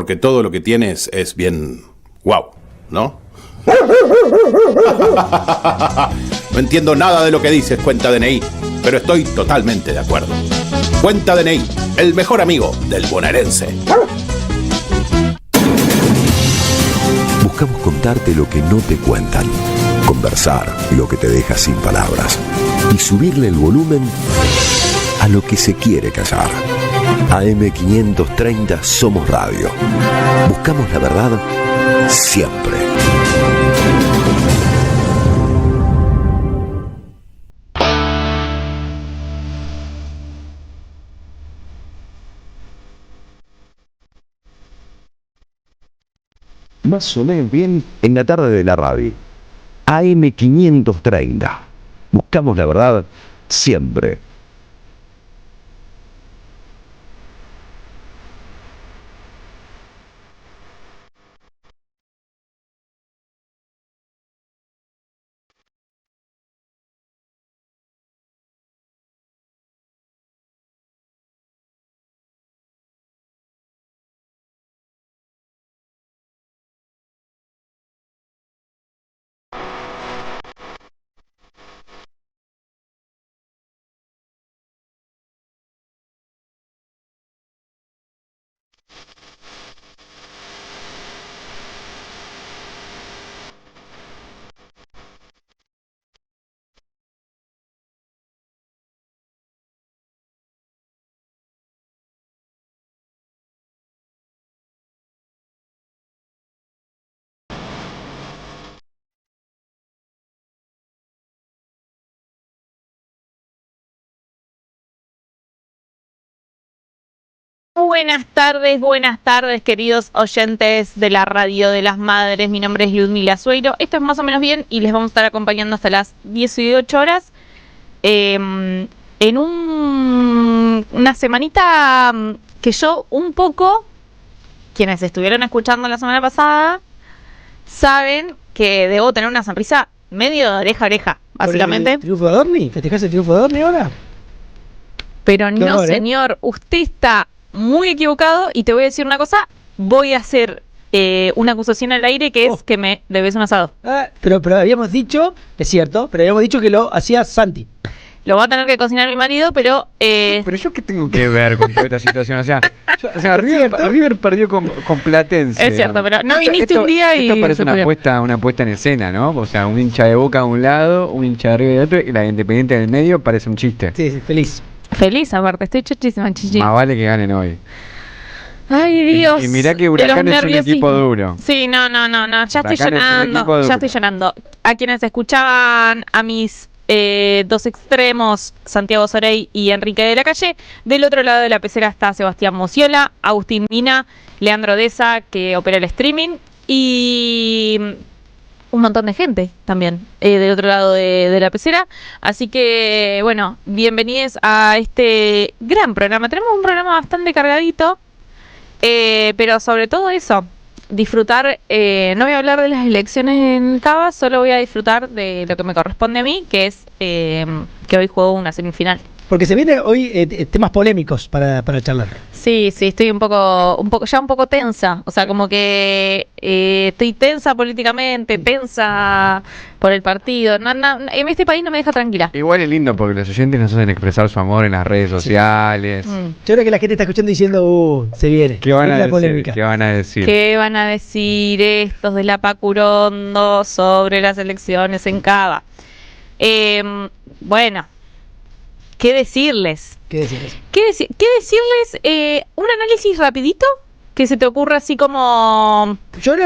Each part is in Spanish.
porque todo lo que tienes es bien... ¡Wow! ¿No? No entiendo nada de lo que dices, Cuenta DNI, pero estoy totalmente de acuerdo. Cuenta DNI, el mejor amigo del bonaerense. Buscamos contarte lo que no te cuentan, conversar lo que te deja sin palabras y subirle el volumen a lo que se quiere callar. AM530 Somos Radio. Buscamos la verdad siempre. Más o menos bien en la tarde de la radio. AM530. Buscamos la verdad siempre. Buenas tardes, queridos oyentes de la Radio de las Madres. Mi nombre es Ludmila Sueiro. Esto es Más o menos bien y les vamos a estar acompañando hasta las 18 horas. En una semanita que yo un poco, quienes estuvieron escuchando la semana pasada, saben que debo tener una sonrisa medio de oreja a oreja, básicamente. ¿El triunfo de Adorni? ¿Festejás el triunfo de Adorni ahora? Pero no, horror, señor, usted está muy equivocado y te voy a decir una cosa, voy a hacer una acusación al aire que es que me debes un asado. Pero habíamos dicho, es cierto, pero habíamos dicho que lo hacía Santi. Lo va a tener que cocinar mi marido, pero... Pero yo qué tengo que ver con toda esta situación, o sea River perdió con Platense. Es cierto, pero no viniste un día y... Esto parece una puesta en escena, ¿no? O sea, un hincha de Boca a un lado, un hincha de River de otro, y la Independiente del medio parece un chiste. Sí, feliz. Feliz, aparte, estoy chachísima, chichi. Más vale que ganen hoy. Ay, Dios. Y mirá que Huracán es un equipo duro. Sí, no, ya estoy llorando. A quienes escuchaban a mis dos extremos, Santiago Sorey y Enrique de la Calle, del otro lado de la pecera está Sebastián Mociola, Agustín Mina, Leandro Deza, que opera el streaming, y un montón de gente también del otro lado de la pecera. Así que, bueno, bienvenidos a este gran programa. Tenemos un programa bastante cargadito, pero sobre todo eso, disfrutar. No voy a hablar de las elecciones en Cava, solo voy a disfrutar de lo que me corresponde a mí, que es que hoy juego una semifinal. Porque se viene hoy temas polémicos para charlar. Sí, estoy un poco tensa. O sea, como que estoy tensa políticamente, tensa por el partido. En este país no me deja tranquila. Igual es lindo porque los oyentes nos hacen expresar su amor en las redes sociales. Yo creo que la gente está escuchando diciendo, se viene. ¿Qué van a decir? Polémica. ¿Qué van a decir? ¿Qué van a decir estos de la Pacurondo sobre las elecciones en Cava? Bueno, ¿qué decirles? ¿Qué decirles? ¿Qué decirles? Un análisis rapidito que se te ocurra así como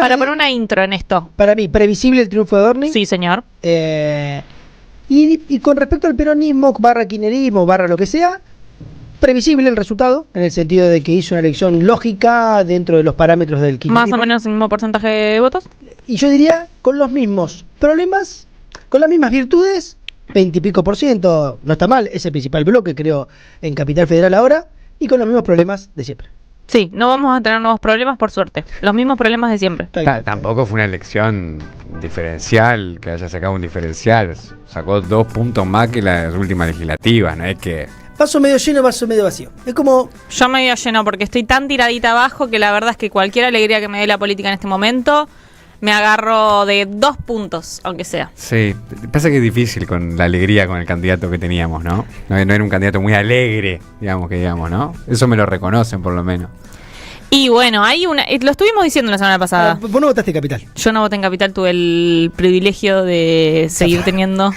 para poner una intro en esto. Para mí, previsible el triunfo de Adorni. Sí, señor. Y con respecto al peronismo, barra kirchnerismo, barra lo que sea, previsible el resultado, en el sentido de que hizo una elección lógica dentro de los parámetros del kirchnerismo. Más o menos el mismo porcentaje de votos. Y yo diría, con los mismos problemas, con las mismas virtudes, 20 y pico %, no está mal, es el principal bloque, creo, en Capital Federal ahora, y con los mismos problemas de siempre. Sí, no vamos a tener nuevos problemas, por suerte. Los mismos problemas de siempre. Tampoco fue una elección diferencial, que haya sacado un diferencial. Sacó 2 puntos más que las últimas legislativas, ¿no? Es que... Vaso medio lleno, vaso medio vacío. Es como... Yo medio lleno porque estoy tan tiradita abajo que la verdad es que cualquier alegría que me dé la política en este momento, me agarro de 2 puntos, aunque sea. Sí, pasa que es difícil con la alegría con el candidato que teníamos, ¿no? No era un candidato muy alegre, digamos, ¿no? Eso me lo reconocen por lo menos. Y bueno, hay una... Lo estuvimos diciendo la semana pasada. Vos no votaste Capital. Yo no voté en Capital, tuve el privilegio de seguir teniendo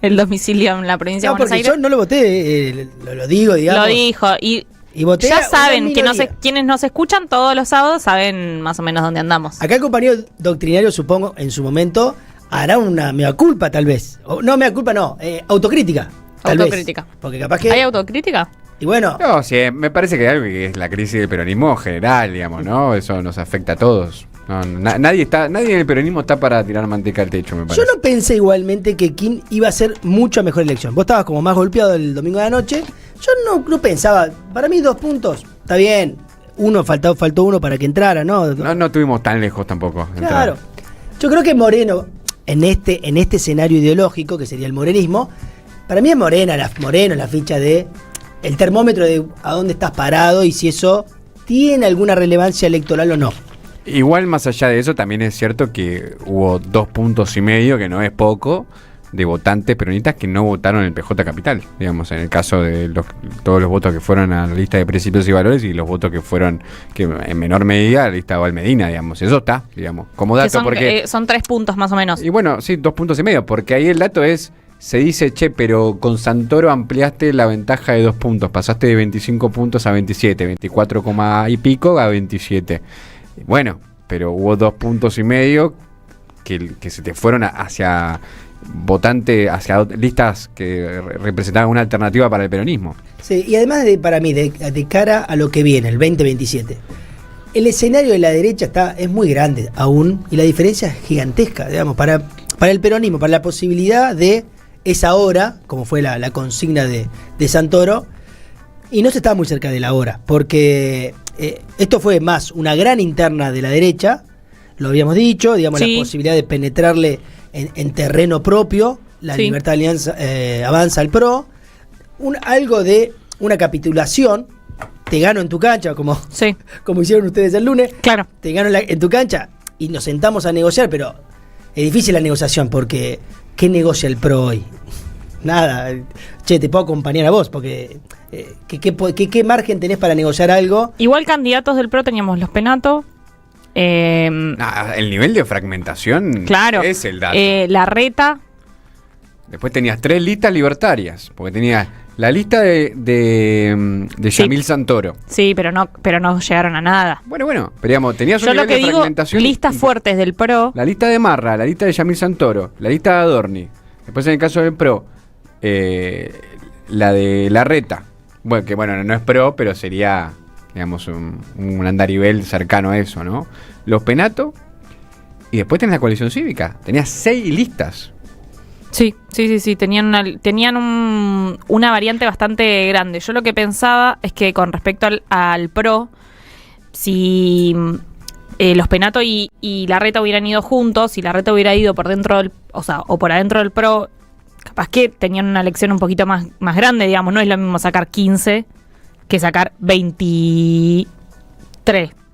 el domicilio en la provincia de Buenos porque Aires. yo no lo voté, lo digo, digamos. Lo dijo. Y voté ya saben que minoría. quienes nos escuchan todos los sábados saben más o menos dónde andamos. Acá el compañero doctrinario, supongo, en su momento, hará una mea culpa, tal vez. No, mea culpa no, autocrítica. Autocrítica. Vez. Porque capaz que... ¿Hay autocrítica? Y bueno... No, sí, me parece que hay algo que es la crisis del peronismo general, digamos, ¿no? Eso nos afecta a todos. No, nadie en el peronismo está para tirar manteca al techo, me parece. Yo no pensé igualmente que Kim iba a ser mucho mejor elección. Vos estabas como más golpeado el domingo de la noche. Yo no pensaba, para mí 2 puntos, está bien. Faltó uno para que entrara, ¿no? No estuvimos tan lejos tampoco. Claro. Yo creo que Moreno, en este escenario ideológico, que sería el morenismo, para mí es Moreno la ficha de el termómetro de a dónde estás parado y si eso tiene alguna relevancia electoral o no. Igual, más allá de eso, también es cierto que hubo 2,5 puntos, que no es poco, de votantes peronistas que no votaron el PJ Capital, digamos, en el caso de todos los votos que fueron a la lista de principios y valores y los votos que fueron, que en menor medida, a la lista de Valmedina, digamos, eso está, digamos, como dato, porque... son 3 puntos más o menos. Y bueno, sí, 2,5 puntos, porque ahí el dato es, se dice, pero con Santoro ampliaste la ventaja de 2 puntos, pasaste de 25 puntos a 27, 24, y pico a 27. Bueno, pero hubo 2,5 puntos que se te fueron hacia votantes, hacia listas que representaban una alternativa para el peronismo. Sí, y además para mí, de cara a lo que viene, el 2027, el escenario de la derecha es muy grande aún, y la diferencia es gigantesca, digamos, para el peronismo, para la posibilidad de esa hora, como fue la consigna de Santoro, y no se está muy cerca de la hora, porque esto fue más una gran interna de la derecha, lo habíamos dicho, digamos, sí. La posibilidad de penetrarle en terreno propio, la sí. Libertad Alianza avanza al PRO, algo de una capitulación, te gano en tu cancha, como hicieron ustedes el lunes, claro. Te gano en tu cancha y nos sentamos a negociar, pero es difícil la negociación porque ¿qué negocia el PRO hoy? Nada, te puedo acompañar a vos, porque ¿qué margen tenés para negociar algo? Igual candidatos del PRO teníamos los Penato. El nivel de fragmentación es el dato. Larreta. Después tenías 3 listas libertarias, porque tenías la lista de Yamil Santoro. Sí, pero no llegaron a nada. Bueno, pero digamos, tenías un nivel de fragmentación. Listas fuertes del PRO. La lista de Marra, la lista de Yamil Santoro, la lista de Adorni. Después en el caso del PRO, la de Larreta. Bueno, que no es PRO, pero sería, digamos, un andarivel cercano a eso, ¿no? Los Penato, y después tenés la coalición cívica. Tenías 6 listas. Sí. Tenían una variante bastante grande. Yo lo que pensaba es que con respecto al PRO, si los Penato y Larreta hubieran ido juntos, si Larreta hubiera ido por dentro o por adentro del PRO, capaz que tenían una elección un poquito más grande, digamos. No es lo mismo sacar 15 que sacar 23,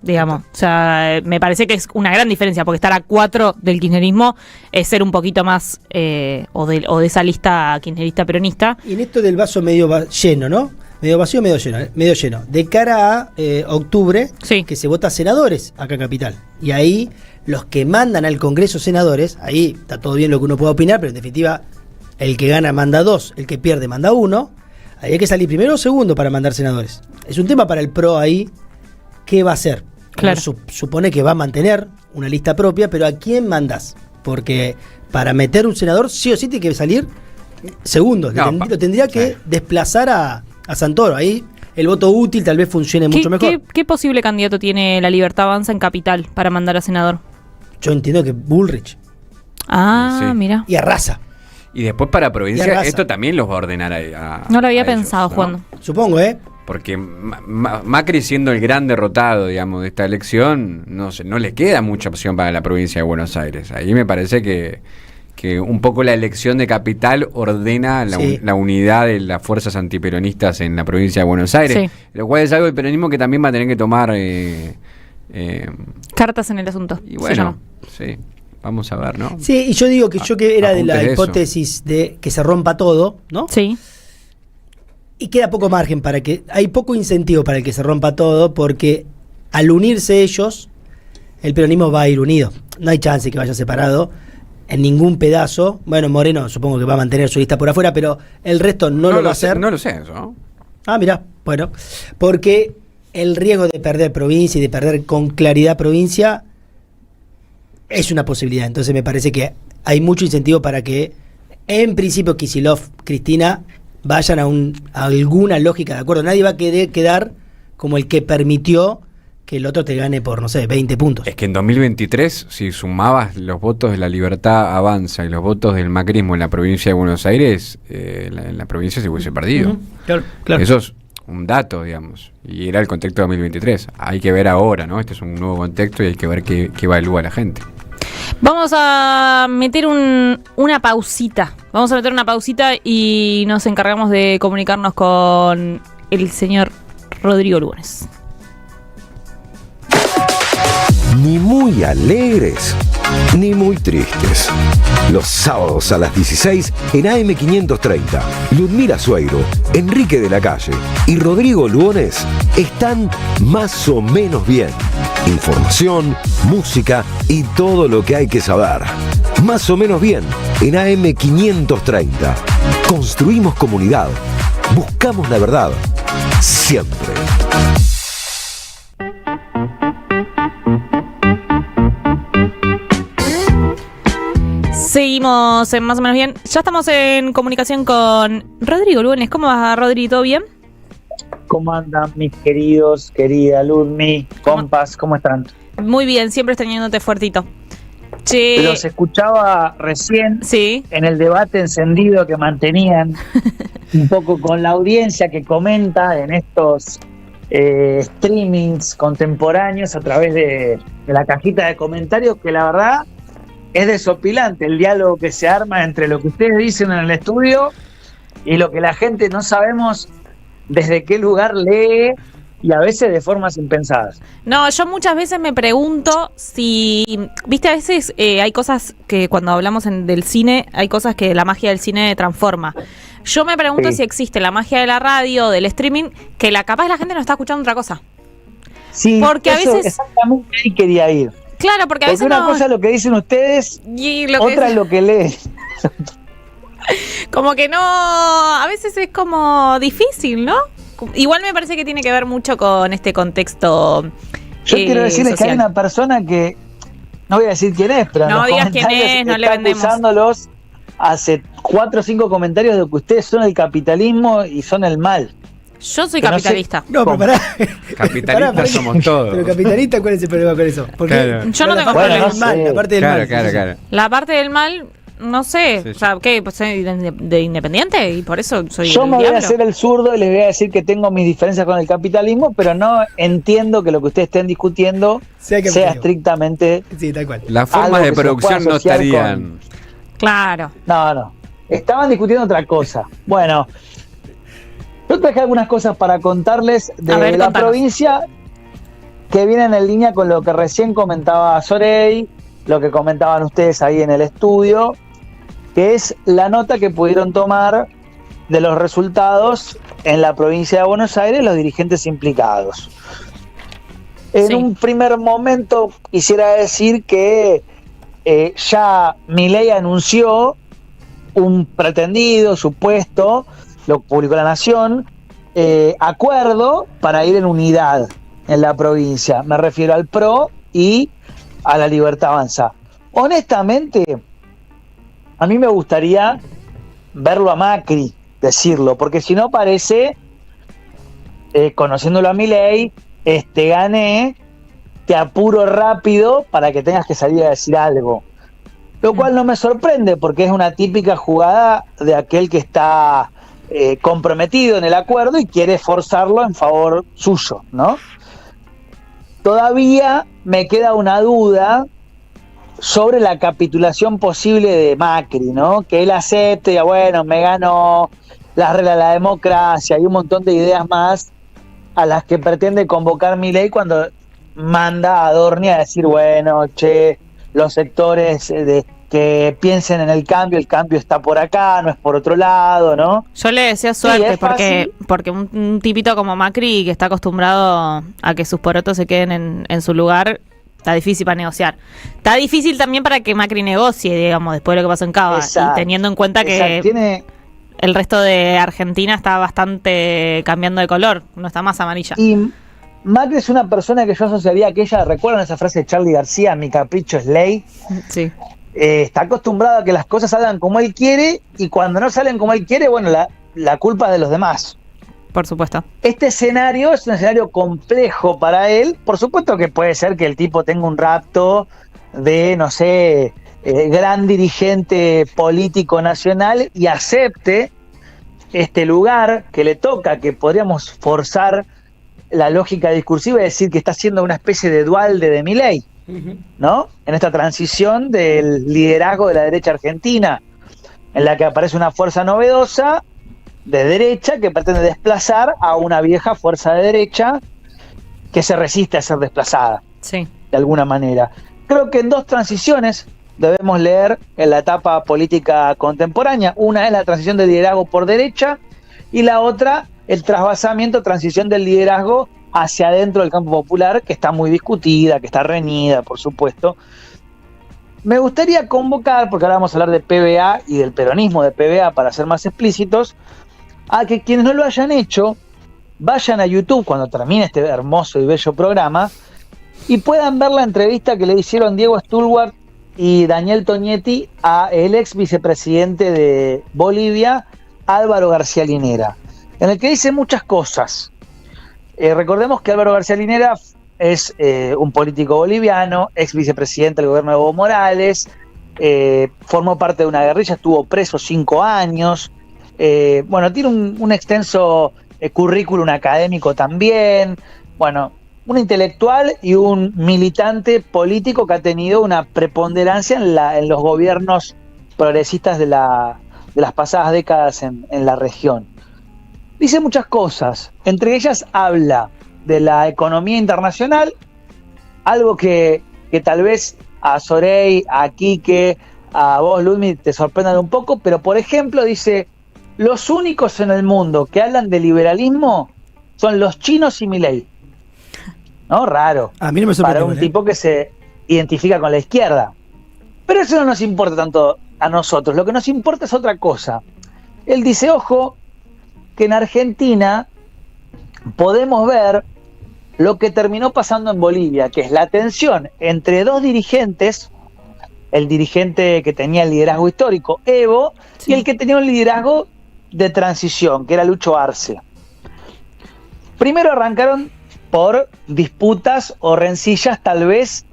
digamos. O sea, me parece que es una gran diferencia, porque estar a 4 del kirchnerismo es ser un poquito más o de esa lista kirchnerista peronista. Y en esto del vaso medio lleno, ¿no? Medio vacío, medio lleno. De cara a octubre, que se vota senadores acá en Capital. Y ahí los que mandan al Congreso senadores, ahí está todo bien lo que uno pueda opinar, pero en definitiva el que gana manda 2, el que pierde manda 1. Ahí hay que salir primero o segundo para mandar senadores. Es un tema para el PRO ahí. ¿Qué va a hacer? Claro. Supone que va a mantener una lista propia, pero ¿a quién mandás? Porque para meter un senador sí o sí tiene que salir segundo. Lo tendría que desplazar a Santoro. Ahí el voto útil tal vez funcione mucho mejor. ¿Qué posible candidato tiene la Libertad Avanza en Capital para mandar a senador? Yo entiendo que Bullrich. Mira. Y Arrasa. Y después para provincia, esto también los va a ordenar no lo había pensado, ellos, Juan. ¿no? Supongo, Porque Macri, siendo el gran derrotado, digamos, de esta elección, no le queda mucha opción para la provincia de Buenos Aires. Ahí me parece que que un poco la elección de capital ordena la unidad de las fuerzas antiperonistas en la provincia de Buenos Aires, Sí. lo cual es algo del peronismo que también va a tener que tomar Cartas en el asunto. y se bueno, llama. sí, vamos a ver, ¿no? Sí, y yo digo que yo que era de la apuntes de eso. hipótesis de que se rompa todo, ¿no? Sí. Y queda poco margen para que... Hay poco incentivo para el que se rompa todo, porque al unirse ellos, el peronismo va a ir unido. No hay chance que vaya separado en ningún pedazo. Bueno, Moreno supongo que va a mantener su lista por afuera, pero el resto no lo va a hacer. No lo sé eso, ¿no? Ah, mirá, bueno. Porque el riesgo de perder provincia y de perder con claridad provincia es una posibilidad. Entonces me parece que hay mucho incentivo para que, en principio, Kicillof, Cristina, vayan a alguna lógica de acuerdo. Nadie va a querer quedar como el que permitió que el otro te gane por, no sé, 20 puntos. Es que en 2023, si sumabas los votos de la Libertad Avanza y los votos del macrismo en la provincia de Buenos Aires, en la provincia se hubiese perdido. Ujú, claro, claro. Eso es un dato, digamos. Y era el contexto de 2023. Hay que ver ahora, ¿no? Este es un nuevo contexto y hay que ver qué evalúa la gente. Vamos a meter una pausita. Vamos a meter una pausita y nos encargamos de comunicarnos con el señor Rodrigo Lugones. Ni muy alegres, ni muy tristes. Los sábados a las 16 en AM530, Ludmila Sueiro, Enrique de la Calle y Rodrigo Lugones están más o menos bien. Información, música y todo lo que hay que saber. Más o menos bien en AM530. Construimos comunidad. Buscamos la verdad. Siempre. Seguimos en Más o menos bien. Ya estamos en comunicación con Rodrigo Lugones. ¿Cómo va, Rodri? ¿Todo bien? ¿Cómo andan mis queridos, querida Ludmi, compas? ¿Cómo están? Muy bien, siempre extrañándote fuertito. Che, Los escuchaba recién sí. en el debate encendido que mantenían un poco con la audiencia que comenta en estos streamings contemporáneos a través de la cajita de comentarios, que la verdad es desopilante el diálogo que se arma entre lo que ustedes dicen en el estudio y lo que la gente no sabemos desde qué lugar lee, y a veces de formas impensadas. No, yo muchas veces me pregunto si, viste, a veces hay cosas que cuando hablamos del cine, hay cosas que la magia del cine transforma. Yo me pregunto si existe la magia de la radio, del streaming, que capaz la gente no está escuchando otra cosa. Sí, porque a veces exactamente ahí quería ir. Claro, porque a veces una cosa es lo que dicen ustedes, y lo otra es lo que leen. Como que no, a veces es como difícil, ¿no? Igual me parece que tiene que ver mucho con este contexto. Yo quiero decirles social. que hay una persona que, no voy a decir quién es, pero en No los digas quién comentarios es, no le está vendemos. acusándolos hace 4 o 5 comentarios de que ustedes son el capitalismo y son el mal. Yo soy Que no sé- capitalista. No, pero pará. Capitalistas Pará, somos todos. Pero capitalista, ¿cuál es el problema con eso? Porque Claro. Yo no la tengo parte problema. del mal, Bueno, la parte del mal. Claro. La parte del mal, no sé, Sí, o sea, ¿qué? Pues soy de independiente y por eso soy Yo el me voy a diablo. hacer el zurdo y les voy a decir que tengo mis diferencias con el capitalismo, pero no entiendo que lo que ustedes estén discutiendo Sea que sea me digo. estrictamente... Sí, tal cual. Las formas Algo de que se producción pueda no asociar estarían. Claro. No. Estaban discutiendo otra cosa. Bueno, yo traje algunas cosas para contarles de A ver, la contanos. provincia que vienen en línea con lo que recién comentaba Sorey, lo que comentaban ustedes ahí en el estudio, que es la nota que pudieron tomar de los resultados en la provincia de Buenos Aires los dirigentes implicados. En Sí. un primer momento quisiera decir que ya Milei anunció un pretendido, supuesto, lo publicó La Nación, acuerdo para ir en unidad en la provincia. Me refiero al PRO y a la Libertad Avanza. Honestamente, a mí me gustaría verlo a Macri, decirlo, porque si no parece, conociéndolo a Milei, gané, te apuro rápido para que tengas que salir a decir algo. Lo cual no me sorprende, porque es una típica jugada de aquel que está comprometido en el acuerdo y quiere forzarlo en favor suyo, ¿no? Todavía me queda una duda sobre la capitulación posible de Macri, ¿no? Que él acepte, ya bueno, me ganó las reglas de la democracia y un montón de ideas más a las que pretende convocar Milei cuando manda a Adorni a decir, bueno, che, los sectores que piensen en el cambio está por acá, no es por otro lado, ¿no? Yo le deseo suerte Sí, porque un tipito como Macri, que está acostumbrado a que sus porotos se queden en su lugar, está difícil para negociar. Está difícil también para que Macri negocie, digamos, después de lo que pasó en Cava. Exacto. Y teniendo en cuenta que el resto de Argentina está bastante cambiando de color, no está más amarilla. Y Macri es una persona que yo asociaría a aquella, ¿recuerdan esa frase de Charly García? Mi capricho es ley. Sí. Está acostumbrado a que las cosas salgan como él quiere, y cuando no salen como él quiere, bueno, la culpa es de los demás. Por supuesto. Este escenario es un escenario complejo para él. Por supuesto que puede ser que el tipo tenga un rapto de, no sé, gran dirigente político nacional y acepte este lugar que le toca, que podríamos forzar la lógica discursiva y decir que está haciendo una especie de dualde de Milei, ¿no? En esta transición del liderazgo de la derecha argentina, en la que aparece una fuerza novedosa de derecha que pretende desplazar a una vieja fuerza de derecha que se resiste a ser desplazada, Sí. de alguna manera. Creo que en dos transiciones debemos leer en la etapa política contemporánea. Una es la transición del liderazgo por derecha y la otra el trasvasamiento, transición del liderazgo hacia adentro del campo popular, que está muy discutida, que está reñida, por supuesto. Me gustaría convocar, porque ahora vamos a hablar de PBA y del peronismo de PBA para ser más explícitos, a que quienes no lo hayan hecho vayan a YouTube cuando termine este hermoso y bello programa y puedan ver la entrevista que le hicieron Diego Stulwart y Daniel Tonietti a el ex vicepresidente de Bolivia, Álvaro García Linera, en el que dice muchas cosas. Recordemos que Álvaro García Linera es un político boliviano, ex vicepresidente del gobierno de Evo Morales, formó parte de una guerrilla, estuvo preso 5 años, bueno, tiene un extenso currículum académico también, bueno, un intelectual y un militante político que ha tenido una preponderancia en los gobiernos progresistas de las pasadas décadas en la región. Dice muchas cosas, entre ellas habla de la economía internacional, algo que tal vez a Sorey, a Quique, a vos, Ludmila, te sorprendan un poco, pero por ejemplo dice, los únicos en el mundo que hablan de liberalismo son los chinos y Milei. ¿No? Raro. A mí no me sorprende. Para un tipo que se identifica con la izquierda. Pero eso no nos importa tanto a nosotros, lo que nos importa es otra cosa. Él dice, ojo, que en Argentina podemos ver lo que terminó pasando en Bolivia, que es la tensión entre dos dirigentes, el dirigente que tenía el liderazgo histórico, Evo, sí, y el que tenía un liderazgo de transición, que era Lucho Arce. Primero arrancaron por disputas o rencillas tal vez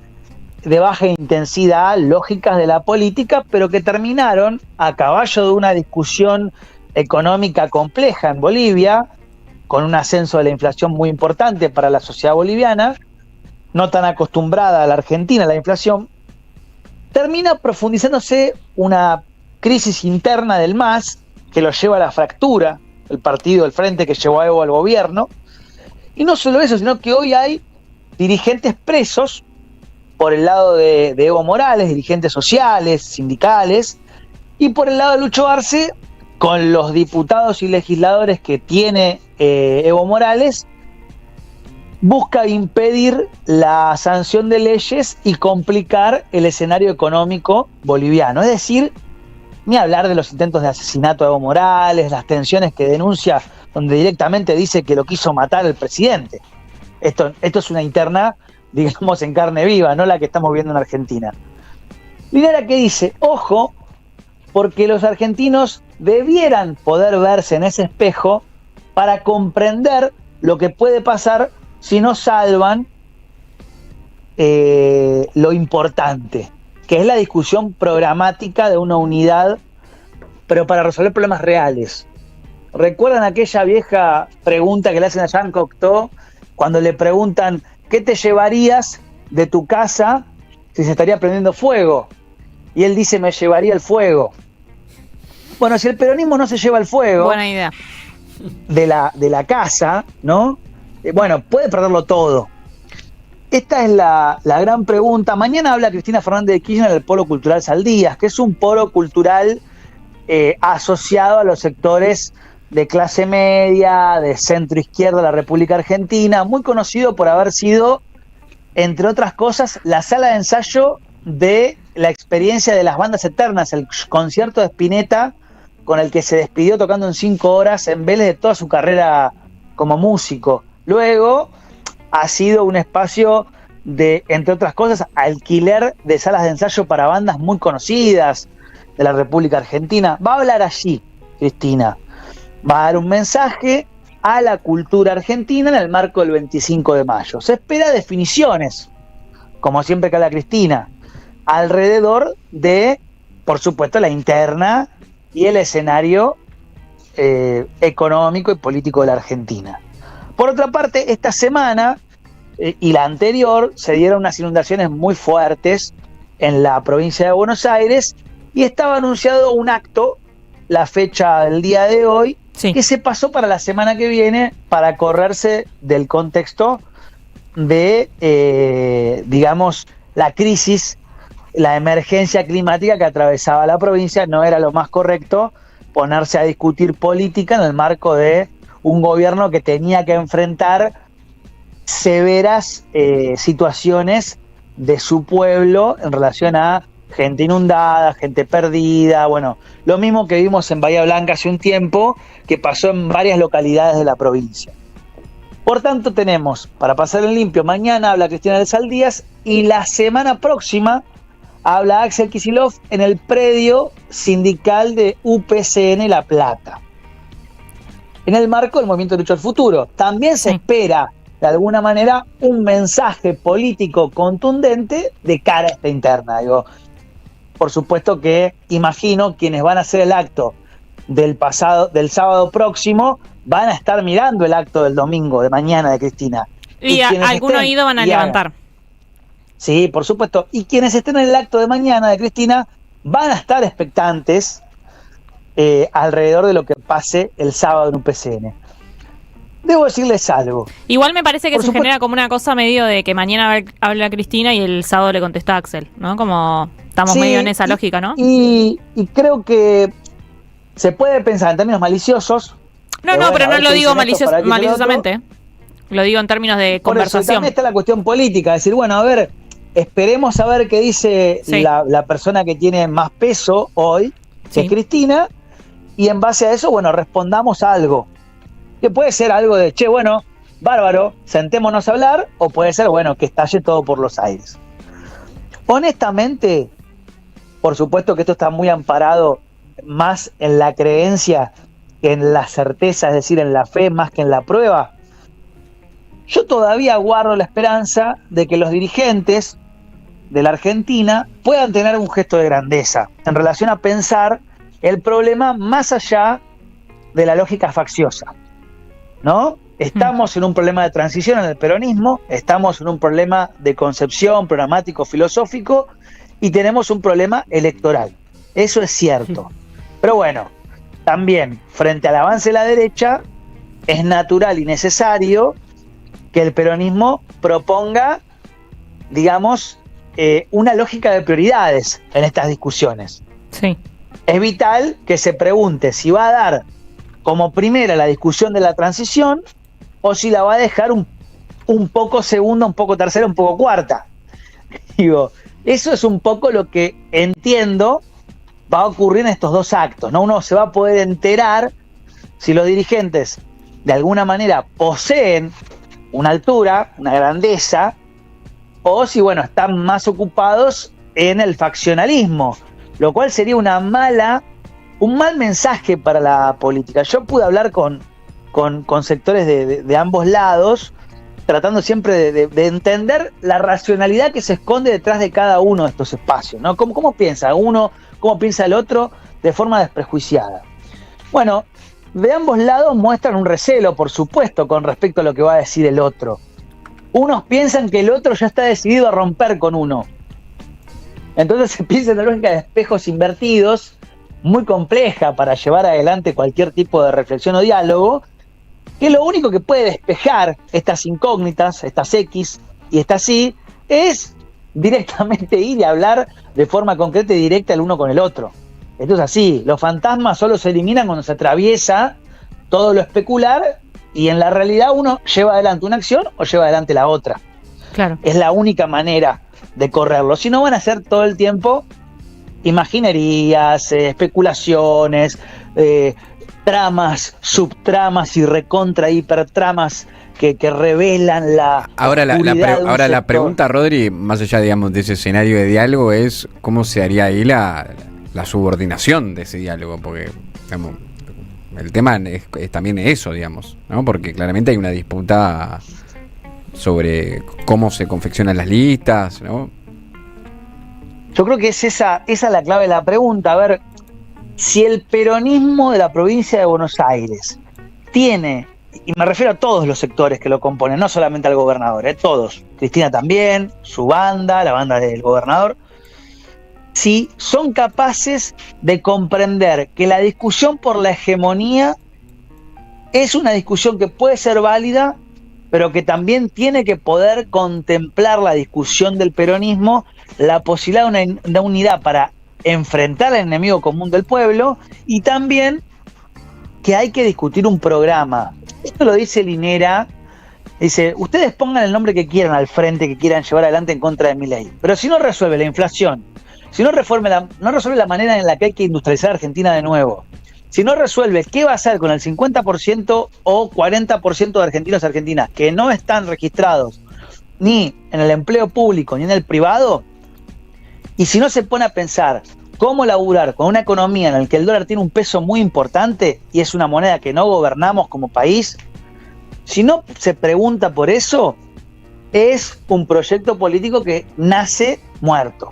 de baja intensidad, lógicas de la política, pero que terminaron a caballo de una discusión económica compleja en Bolivia, con un ascenso de la inflación muy importante para la sociedad boliviana, no tan acostumbrada a la Argentina a la inflación, termina profundizándose una crisis interna del MAS que lo lleva a la fractura, el partido del Frente que llevó a Evo al gobierno, y no solo eso, sino que hoy hay dirigentes presos por el lado de Evo Morales, dirigentes sociales, sindicales, y por el lado de Lucho Arce, con los diputados y legisladores que tiene Evo Morales, busca impedir la sanción de leyes y complicar el escenario económico boliviano. Es decir, ni hablar de los intentos de asesinato de Evo Morales, las tensiones que denuncia, donde directamente dice que lo quiso matar el presidente. Esto es una interna, digamos, en carne viva, no la que estamos viendo en Argentina. Linera que dice, ojo, porque los argentinos debieran poder verse en ese espejo para comprender lo que puede pasar si no salvan lo importante, que es la discusión programática de una unidad, pero para resolver problemas reales. ¿Recuerdan aquella vieja pregunta que le hacen a Jean Cocteau cuando le preguntan ¿qué te llevarías de tu casa si se estaría prendiendo fuego. Y él dice, me llevaría el fuego. Bueno, si el peronismo no se lleva el fuego... Buena idea. De la casa, ¿no? Bueno, puede perderlo todo. Esta es la gran pregunta. Mañana habla Cristina Fernández de Kirchner del Polo Cultural Saldías, que es un polo cultural asociado a los sectores de clase media, de centro izquierda de la República Argentina, muy conocido por haber sido, entre otras cosas, la sala de ensayo de la experiencia de las bandas eternas, el concierto de Spinetta, con el que se despidió tocando en 5 horas en Vélez de toda su carrera como músico. Luego ha sido un espacio de, entre otras cosas, alquiler de salas de ensayo para bandas muy conocidas de la República Argentina. Va a hablar allí, Cristina. Va a dar un mensaje a la cultura argentina en el marco del 25 de mayo. Se espera definiciones, como siempre que habla Cristina, alrededor de, por supuesto, la interna y el escenario económico y político de la Argentina. Por otra parte, esta semana y la anterior se dieron unas inundaciones muy fuertes en la provincia de Buenos Aires y estaba anunciado un acto, la fecha del día de hoy, sí, que se pasó para la semana que viene para correrse del contexto de, digamos, la crisis, la emergencia climática que atravesaba la provincia. No era lo más correcto ponerse a discutir política en el marco de un gobierno que tenía que enfrentar severas situaciones de su pueblo en relación a gente inundada, gente perdida, bueno, lo mismo que vimos en Bahía Blanca hace un tiempo, que pasó en varias localidades de la provincia. Por tanto, tenemos, para pasar en limpio, mañana habla Cristina de Saldías y la semana próxima habla Axel Kicillof en el predio sindical de UPCN La Plata, en el marco del Movimiento de Lucha al Futuro. También se espera, de alguna manera, un mensaje político contundente de cara a esta interna. Digo, por supuesto que imagino quienes van a hacer el acto del sábado próximo van a estar mirando el acto del domingo, de mañana, de Cristina. Y algún oído van a levantar. Sí, por supuesto. Y quienes estén en el acto de mañana de Cristina van a estar expectantes alrededor de lo que pase el sábado en UPCN. Debo decirles algo. Igual me parece que se genera como una cosa medio de que mañana habla Cristina y el sábado le contesta Axel, ¿no? Como estamos medio en esa lógica, ¿no? Y creo que se puede pensar en términos maliciosos. No, pero no lo digo maliciosamente. Lo digo en términos de conversación. Por eso también está la cuestión política. Decir, bueno, a ver, esperemos a ver qué dice la persona que tiene más peso hoy, que es Cristina, y en base a eso, bueno, respondamos a algo. Que puede ser algo de, che, bueno, bárbaro, sentémonos a hablar, o puede ser, bueno, que estalle todo por los aires. Honestamente, por supuesto que esto está muy amparado más en la creencia que en la certeza, es decir, en la fe más que en la prueba. Yo todavía guardo la esperanza de que los dirigentes de la Argentina puedan tener un gesto de grandeza en relación a pensar el problema más allá de la lógica facciosa, ¿no? Estamos en un problema de transición en el peronismo, estamos en un problema de concepción programático, filosófico, y tenemos un problema electoral. Eso es cierto. Pero bueno, también frente al avance de la derecha, es natural y necesario que el peronismo proponga, digamos, una lógica de prioridades en estas discusiones. Sí. Es vital que se pregunte si va a dar como primera la discusión de la transición o si la va a dejar un poco segunda, un poco tercera, un poco cuarta. Digo, eso es un poco lo que entiendo va a ocurrir en estos dos actos, ¿no? Uno se va a poder enterar si los dirigentes de alguna manera poseen una altura, una grandeza, o si, bueno, están más ocupados en el faccionalismo, lo cual sería un mal mensaje para la política. Yo pude hablar con sectores de ambos lados, tratando siempre de entender la racionalidad que se esconde detrás de cada uno de estos espacios, ¿no? ¿Cómo piensa uno? ¿Cómo piensa el otro? De forma desprejuiciada. Bueno, de ambos lados muestran un recelo, por supuesto, con respecto a lo que va a decir el otro. Unos piensan que el otro ya está decidido a romper con uno, Entonces se piensa en la lógica de espejos invertidos, muy compleja para llevar adelante cualquier tipo de reflexión o diálogo, que lo único que puede despejar estas incógnitas, estas X y estas Y, es directamente ir y hablar de forma concreta y directa el uno con el otro. Esto es así, los fantasmas solo se eliminan cuando se atraviesa todo lo especular y en la realidad uno lleva adelante una acción o lleva adelante la otra. Claro. Es la única manera de correrlo, si no van a ser todo el tiempo imaginerías, especulaciones, tramas, subtramas y recontra hipertramas que revelan la Ahora oscuridad la pregunta, Rodri, más allá, digamos, de ese escenario de diálogo, es cómo se haría ahí la subordinación de ese diálogo, porque digamos, el tema es también eso, digamos, ¿no? Porque claramente hay una disputa sobre cómo se confeccionan las listas, ¿no? Yo creo que es esa la clave de la pregunta. A ver, si el peronismo de la provincia de Buenos Aires tiene, y me refiero a todos los sectores que lo componen, no solamente al gobernador, todos, Cristina también, su banda, la banda del gobernador, si son capaces de comprender que la discusión por la hegemonía es una discusión que puede ser válida, pero que también tiene que poder contemplar la discusión del peronismo, la posibilidad de una unidad para enfrentar al enemigo común del pueblo, y también que hay que discutir un programa. Esto lo dice Linera, dice, ustedes pongan el nombre que quieran al frente, que quieran llevar adelante en contra de Milei, pero si no resuelve la inflación, si no resuelve la manera en la que hay que industrializar Argentina de nuevo, si no resuelve qué va a hacer con el 50% o 40% de argentinos y argentinas que no están registrados ni en el empleo público ni en el privado, y si no se pone a pensar cómo laburar con una economía en la que el dólar tiene un peso muy importante y es una moneda que no gobernamos como país, si no se pregunta por eso, es un proyecto político que nace muerto.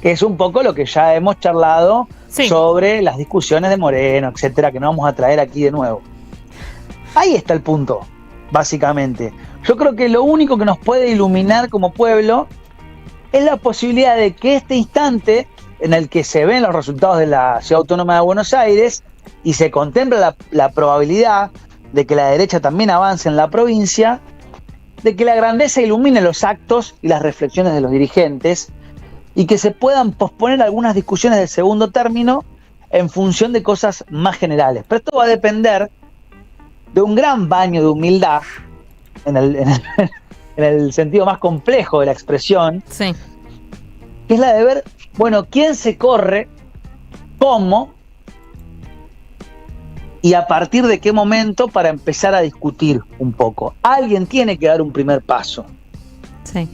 Que es un poco lo que ya hemos charlado sobre las discusiones de Moreno, etcétera, que no vamos a traer aquí de nuevo. Ahí está el punto, básicamente. Yo creo que lo único que nos puede iluminar como pueblo es la posibilidad de que este instante en el que se ven los resultados de la Ciudad Autónoma de Buenos Aires y se contempla la probabilidad de que la derecha también avance en la provincia, de que la grandeza ilumine los actos y las reflexiones de los dirigentes, y que se puedan posponer algunas discusiones del segundo término en función de cosas más generales. Pero esto va a depender de un gran baño de humildad, en el sentido más complejo de la expresión, sí, que es la de ver, bueno, quién se corre, cómo, y a partir de qué momento para empezar a discutir un poco. Alguien tiene que dar un primer paso. Sí.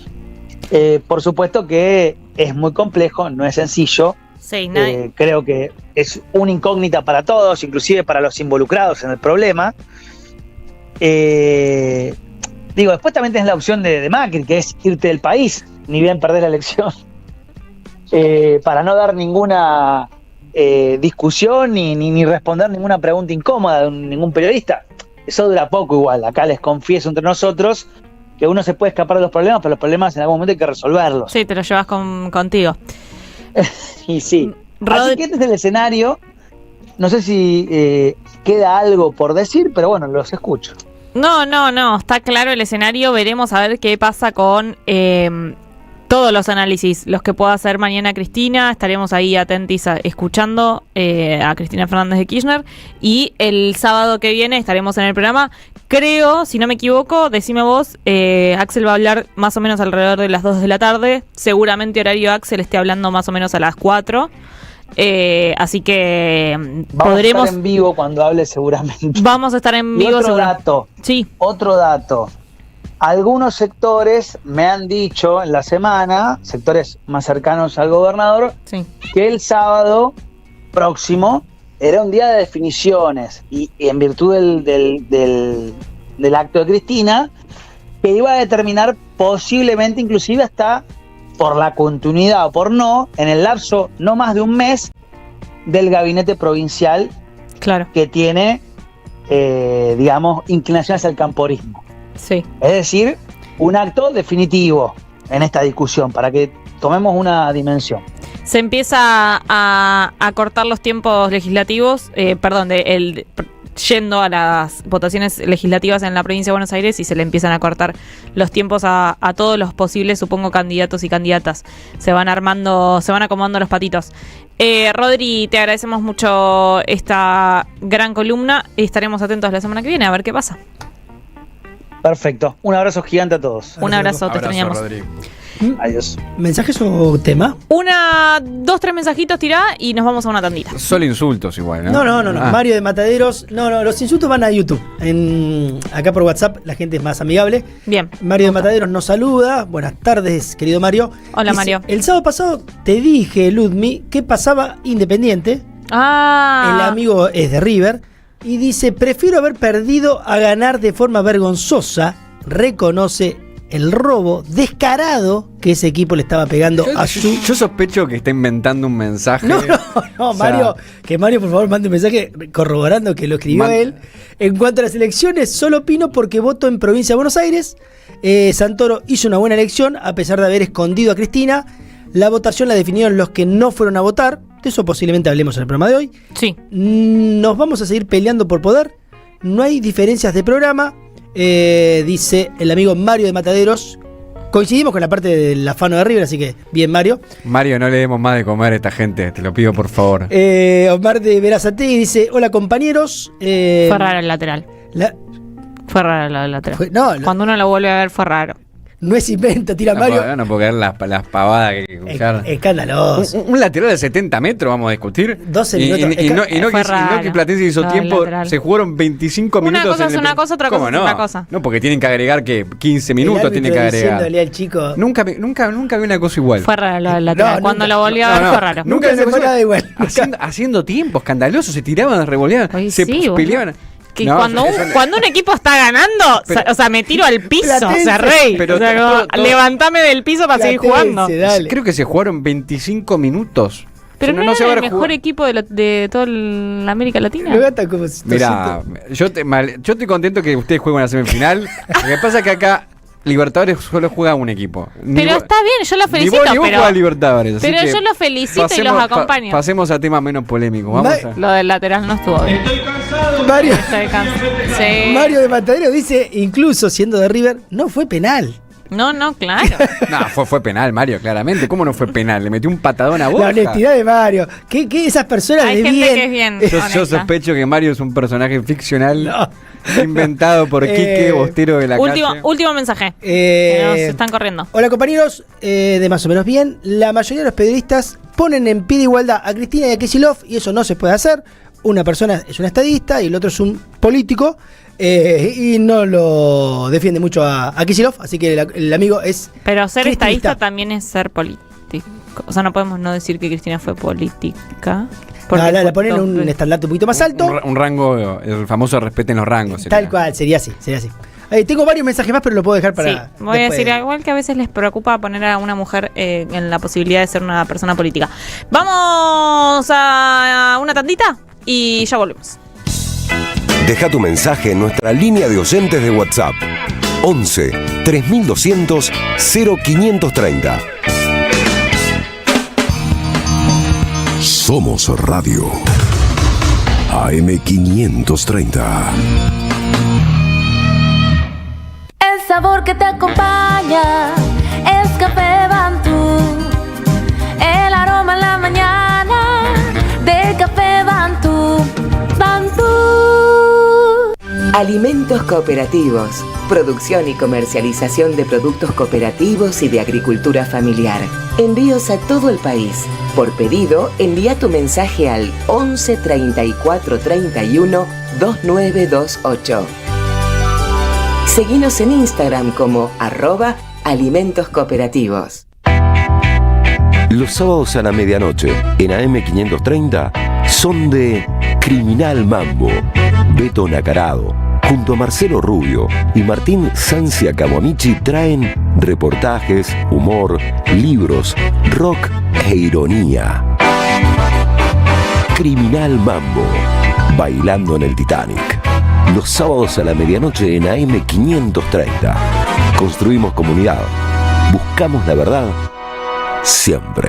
Por supuesto que es muy complejo, no es sencillo. Sí, creo que es una incógnita para todos, inclusive para los involucrados en el problema. Después también tenés la opción de Macri, que es irte del país, ni bien perder la elección, para no dar ninguna discusión ni responder ninguna pregunta incómoda de ningún periodista. Eso dura poco igual. Acá les confieso entre nosotros que uno se puede escapar de los problemas, pero los problemas en algún momento hay que resolverlos. Sí, te los llevas contigo. Y sí. Así que este es el escenario. No sé si queda algo por decir, pero bueno, los escucho. No, está claro el escenario. Veremos a ver qué pasa con todos los análisis, los que pueda hacer mañana Cristina. Estaremos ahí atentos escuchando a Cristina Fernández de Kirchner. Y el sábado que viene estaremos en el programa. Creo, si no me equivoco, decime vos, Axel va a hablar más o menos alrededor de las 2 de la tarde. Seguramente horario Axel esté hablando más o menos a las 4. Así que podremos... a estar en vivo cuando hable seguramente. Vamos a estar en vivo. Otro dato. Algunos sectores me han dicho en la semana, sectores más cercanos al gobernador, que el sábado próximo era un día de definiciones y en virtud del acto de Cristina, que iba a determinar posiblemente inclusive hasta por la continuidad o por no, en el lapso no más de un mes del gabinete provincial, claro, que tiene, inclinación hacia el camporismo. Sí. Es decir, un acto definitivo en esta discusión, para que tomemos una dimensión. Se empieza a cortar los tiempos legislativos, yendo a las votaciones legislativas en la provincia de Buenos Aires y se le empiezan a cortar los tiempos a todos los posibles, supongo, candidatos y candidatas. Se van acomodando los patitos. Rodri, te agradecemos mucho esta gran columna y estaremos atentos la semana que viene a ver qué pasa. Perfecto. Un abrazo gigante a todos. Un abrazo, te extrañamos. Rodri. Adiós. ¿Mensajes o tema? 2-3 mensajitos tirá y nos vamos a una tandita. Solo insultos igual, ¿no? No. Mario de Mataderos. No, los insultos van a YouTube. Acá por WhatsApp la gente es más amigable. Bien. Mario de Mataderos nos saluda. Buenas tardes, querido Mario. Hola, Dice, Mario. El sábado pasado te dije, Ludmi, que pasaba Independiente. El amigo es de River. Y dice, prefiero haber perdido a ganar de forma vergonzosa. Reconoce el robo descarado que ese equipo le estaba pegando a su... Yo sospecho que está inventando un mensaje. No, O sea, Mario, que Mario por favor mande un mensaje corroborando que lo escribió él. En cuanto a las elecciones, solo opino porque voto en Provincia de Buenos Aires. Santoro hizo una buena elección a pesar de haber escondido a Cristina. La votación la definieron los que no fueron a votar. De eso posiblemente hablemos en el programa de hoy. Sí. Nos vamos a seguir peleando por poder. No hay diferencias de programa. Dice el amigo Mario de Mataderos. Coincidimos con la parte del afano de River, así que bien, Mario. Mario, no le demos más de comer a esta gente, te lo pido por favor. Omar de Verazategui dice: hola compañeros. Fue raro el lateral. Fue raro el lateral. Cuando uno lo vuelve a ver fue raro. No es invento, tira Mario. No puedo creer las pavadas que hay que escuchar. Escandaloso. Un lateral de 70 metros vamos a discutir. 12 minutos. Y no que Platense hizo tiempo. Se jugaron 25 minutos. Una cosa es una cosa, otra cosa es otra cosa. No, porque tienen que agregar que 15 minutos tienen que agregar. Al chico. Nunca vi una cosa igual. Fue raro el lateral. Cuando lo volví a ver fue raro. Nunca se fue nada igual. Haciendo tiempo escandaloso, se tiraban, revoleaban, se peleaban. Que cuando un equipo está ganando, o sea, me tiro al piso, Platense, o sea, rey. Pero levantame del piso para seguir jugando. Dale. Creo que se jugaron Pero minutos. no era el mejor equipo de toda la América Latina. Mira, yo estoy contento que ustedes jueguen una semifinal. Lo que pasa es que acá Libertadores solo juega un equipo. Pero está bien, yo los felicito. Ni vos juega Libertadores. Pero yo los felicito y los acompaño. Pasemos a temas menos polémicos. Lo del lateral no estuvo bien. Estoy cansado. Mario, Sí. Mario de Matadero dice, incluso siendo de River, no fue penal. No, claro. No, fue penal, Mario, claramente. ¿Cómo no fue penal? Le metió un patadón a Borja. La honestidad de Mario. ¿Qué esas personas Hay de gente bien? que es bien Yo honesta. sospecho que Mario es un personaje ficcional inventado por Quique Bostero de la calle. Último mensaje. Que nos están corriendo. Hola compañeros, de más o menos bien. La mayoría de los periodistas ponen en pie de igualdad a Cristina y a Kicillof y eso no se puede hacer. Una persona es una estadista y el otro es un político y no lo defiende mucho a Kicillof, así que el amigo es... Pero ser cristinista. estadista también es ser político. O sea, no podemos no decir que Cristina fue política. La ponen en un estandarte un poquito más alto. Un rango, el famoso respeten los rangos. Tal cual, sería así. Tengo varios mensajes más, pero lo puedo dejar para... Sí, voy a decir, igual que a veces les preocupa poner a una mujer en la posibilidad de ser una persona política. Vamos a una tandita y ya volvemos. Deja tu mensaje en nuestra línea de oyentes de WhatsApp. 11 3200 0530. Somos Radio AM530. El sabor que te acompaña es Café Bantú. El aroma en la mañana de Café Bantú. Bantú. Alimentos cooperativos. Producción y comercialización de productos cooperativos y de agricultura familiar. Envíos a todo el país. Por pedido, envía tu mensaje al 11 34 31 2928. Seguinos en Instagram como @alimentos cooperativos. Los sábados a la medianoche en AM530 son de Criminal Mambo. Beto Nacarado, junto a Marcelo Rubio y Martín Sancia Kawamichi traen reportajes, humor, libros, rock e ironía. Criminal Mambo, bailando en el Titanic. Los sábados a la medianoche en AM530. Construimos comunidad. Buscamos la verdad siempre.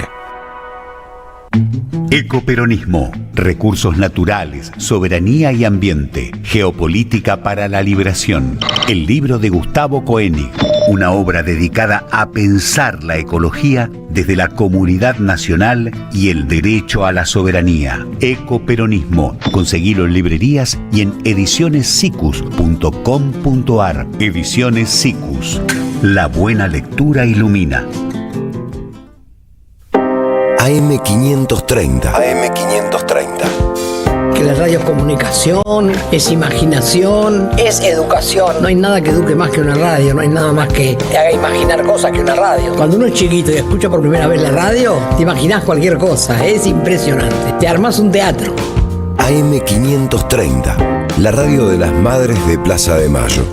Ecoperonismo, recursos naturales, soberanía y ambiente, geopolítica para la liberación. El libro de Gustavo Koenig, una obra dedicada a pensar la ecología desde la comunidad nacional y el derecho a la soberanía. Ecoperonismo, conseguilo en librerías y en edicionessicus.com.ar. Ediciones Sicus. La buena lectura ilumina. AM530. Que la radio es comunicación, es imaginación, es educación. No hay nada que eduque más que una radio, no hay nada más que te haga imaginar cosas que una radio. Cuando uno es chiquito y escucha por primera vez la radio, te imaginas cualquier cosa, es impresionante. Te armas un teatro. AM530, la radio de las madres de Plaza de Mayo.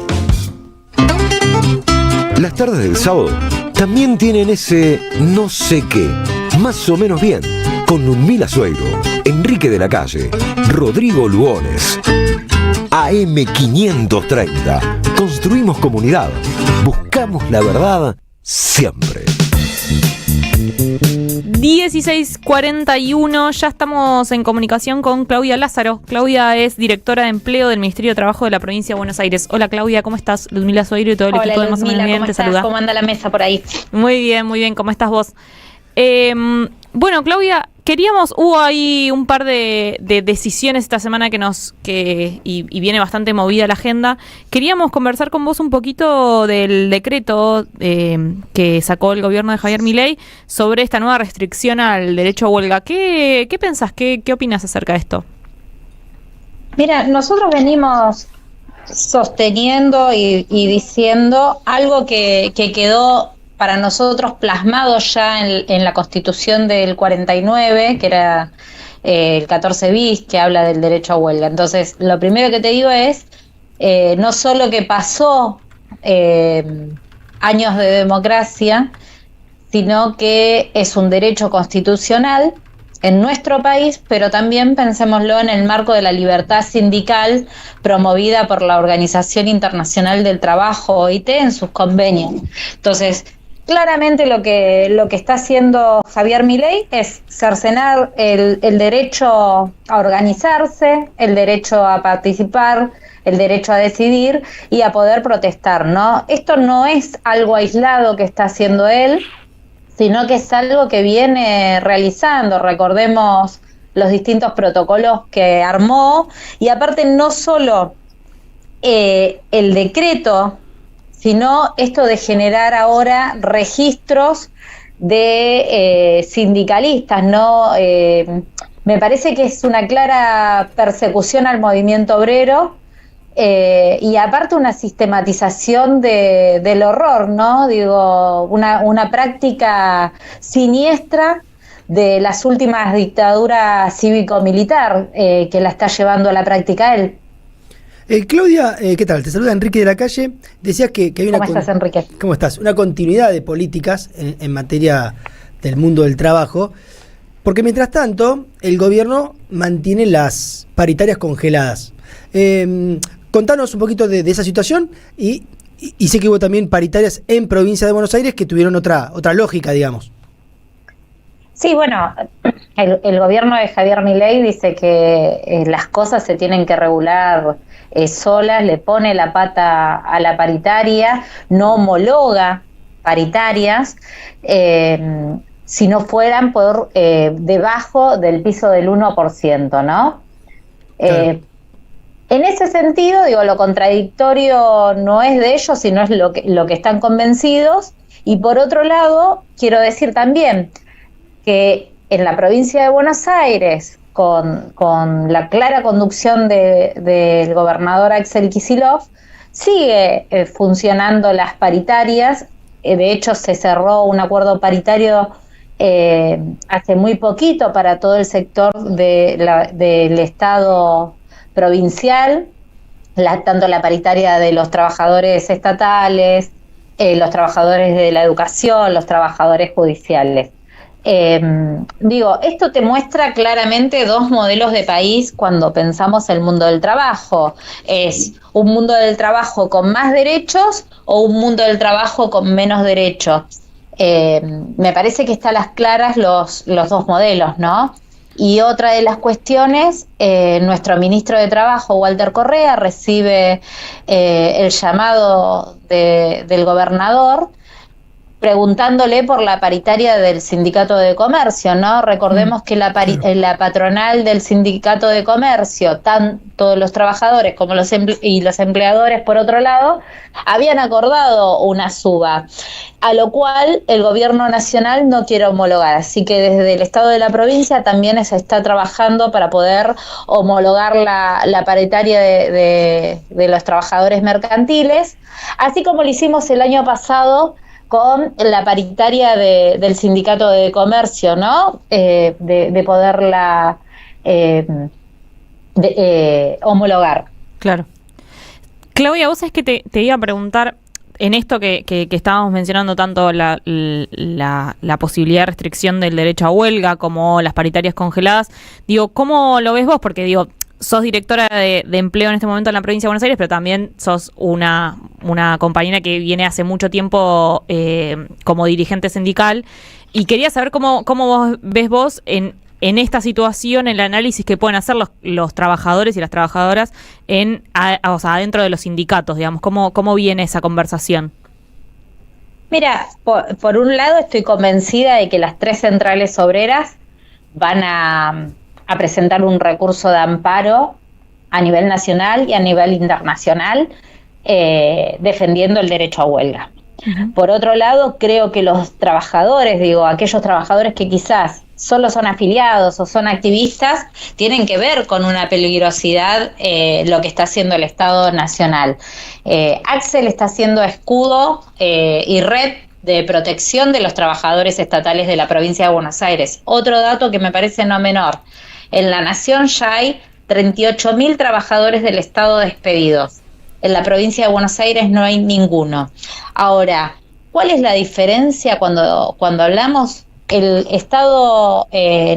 Las tardes del sábado también tienen ese no sé qué, más o menos bien, con Ludmila Sueiro, Enrique de la Calle, Rodrigo Lugones. AM530, construimos comunidad, buscamos la verdad siempre. 16:41, ya estamos en comunicación con Claudia Lázaro. Claudia es directora de empleo del Ministerio de Trabajo de la Provincia de Buenos Aires. Hola Claudia, ¿cómo estás? Ludmila Sueiro y todo el equipo de Más o menos Bien te saluda. ¿Cómo anda la mesa por ahí? Muy bien, ¿cómo estás vos? Bueno, Claudia, hubo ahí un par de decisiones esta semana y viene bastante movida la agenda. Queríamos conversar con vos un poquito del decreto que sacó el gobierno de Javier Milei sobre esta nueva restricción al derecho a huelga. ¿Qué pensás? ¿Qué opinas acerca de esto? Mira, nosotros venimos sosteniendo y diciendo algo que quedó para nosotros plasmado ya en la Constitución del 49, que era el 14 bis, que habla del derecho a huelga. Entonces, lo primero que te digo es, no solo que pasó años de democracia, sino que es un derecho constitucional en nuestro país, pero también pensémoslo en el marco de la libertad sindical promovida por la Organización Internacional del Trabajo, OIT, en sus convenios. Entonces, claramente lo que está haciendo Javier Milei es cercenar el derecho a organizarse, el derecho a participar, el derecho a decidir y a poder protestar, ¿no? Esto no es algo aislado que está haciendo él, sino que es algo que viene realizando. Recordemos los distintos protocolos que armó, y aparte no solo el decreto, sino esto de generar ahora registros de sindicalistas, ¿no? Me parece que es una clara persecución al movimiento obrero, y aparte una sistematización del horror, ¿no? Digo, una práctica siniestra de las últimas dictaduras cívico-militar, que la está llevando a la práctica él. Claudia, ¿qué tal? Te saluda Enrique de la Calle. Decías que hay una... ¿Cómo estás, Enrique? ¿Cómo estás? Una continuidad de políticas en materia del mundo del trabajo, porque mientras tanto el gobierno mantiene las paritarias congeladas. Contanos un poquito de esa situación y sé que hubo también paritarias en Provincia de Buenos Aires que tuvieron otra lógica, digamos. Sí, bueno, el gobierno de Javier Milei dice que las cosas se tienen que regular solas, le pone la pata a la paritaria, no homologa paritarias, si no fueran por debajo del piso del 1%, ¿no? Claro. En ese sentido, digo, lo contradictorio no es de ellos, sino es lo que están convencidos. Y por otro lado, quiero decir también que en la provincia de Buenos Aires, con la clara conducción del gobernador Axel Kicillof, sigue funcionando las paritarias. De hecho, se cerró un acuerdo paritario hace muy poquito para todo el sector del Estado provincial, tanto la paritaria de los trabajadores estatales, los trabajadores de la educación, los trabajadores judiciales. Esto te muestra claramente dos modelos de país cuando pensamos el mundo del trabajo. ¿Es un mundo del trabajo con más derechos o un mundo del trabajo con menos derechos? Me parece que están a las claras los dos modelos, ¿no? Y otra de las cuestiones, nuestro ministro de Trabajo, Walter Correa, recibe el llamado del gobernador preguntándole por la paritaria del Sindicato de Comercio, ¿no? Recordemos que la patronal del Sindicato de Comercio, tanto los trabajadores como los empleadores, por otro lado, habían acordado una suba, a lo cual el gobierno nacional no quiere homologar. Así que desde el Estado de la provincia también se está trabajando para poder homologar la paritaria de los trabajadores mercantiles, así como lo hicimos el año pasado con la paritaria del Sindicato de Comercio, ¿no? De poderla homologar. Claro. Claudia, vos sabés que te iba a preguntar, en esto que estábamos mencionando tanto la posibilidad de restricción del derecho a huelga como las paritarias congeladas, digo, ¿cómo lo ves vos? Porque digo, sos directora de empleo en este momento en la provincia de Buenos Aires, pero también sos una compañera que viene hace mucho tiempo como dirigente sindical, y quería saber cómo ves vos en esta situación, el análisis que pueden hacer los trabajadores y las trabajadoras adentro de los sindicatos, digamos, cómo viene esa conversación. Mira, por un lado estoy convencida de que las 3 centrales obreras van a presentar un recurso de amparo a nivel nacional y a nivel internacional, defendiendo el derecho a huelga. Uh-huh. Por otro lado, creo que los trabajadores, aquellos trabajadores que quizás solo son afiliados o son activistas, tienen que ver con una peligrosidad lo que está haciendo el Estado Nacional. Axel está haciendo escudo y red de protección de los trabajadores estatales de la provincia de Buenos Aires. Otro dato que me parece no menor: en la Nación ya hay 38.000 trabajadores del Estado despedidos. En la provincia de Buenos Aires no hay ninguno. Ahora, ¿cuál es la diferencia cuando hablamos? El Estado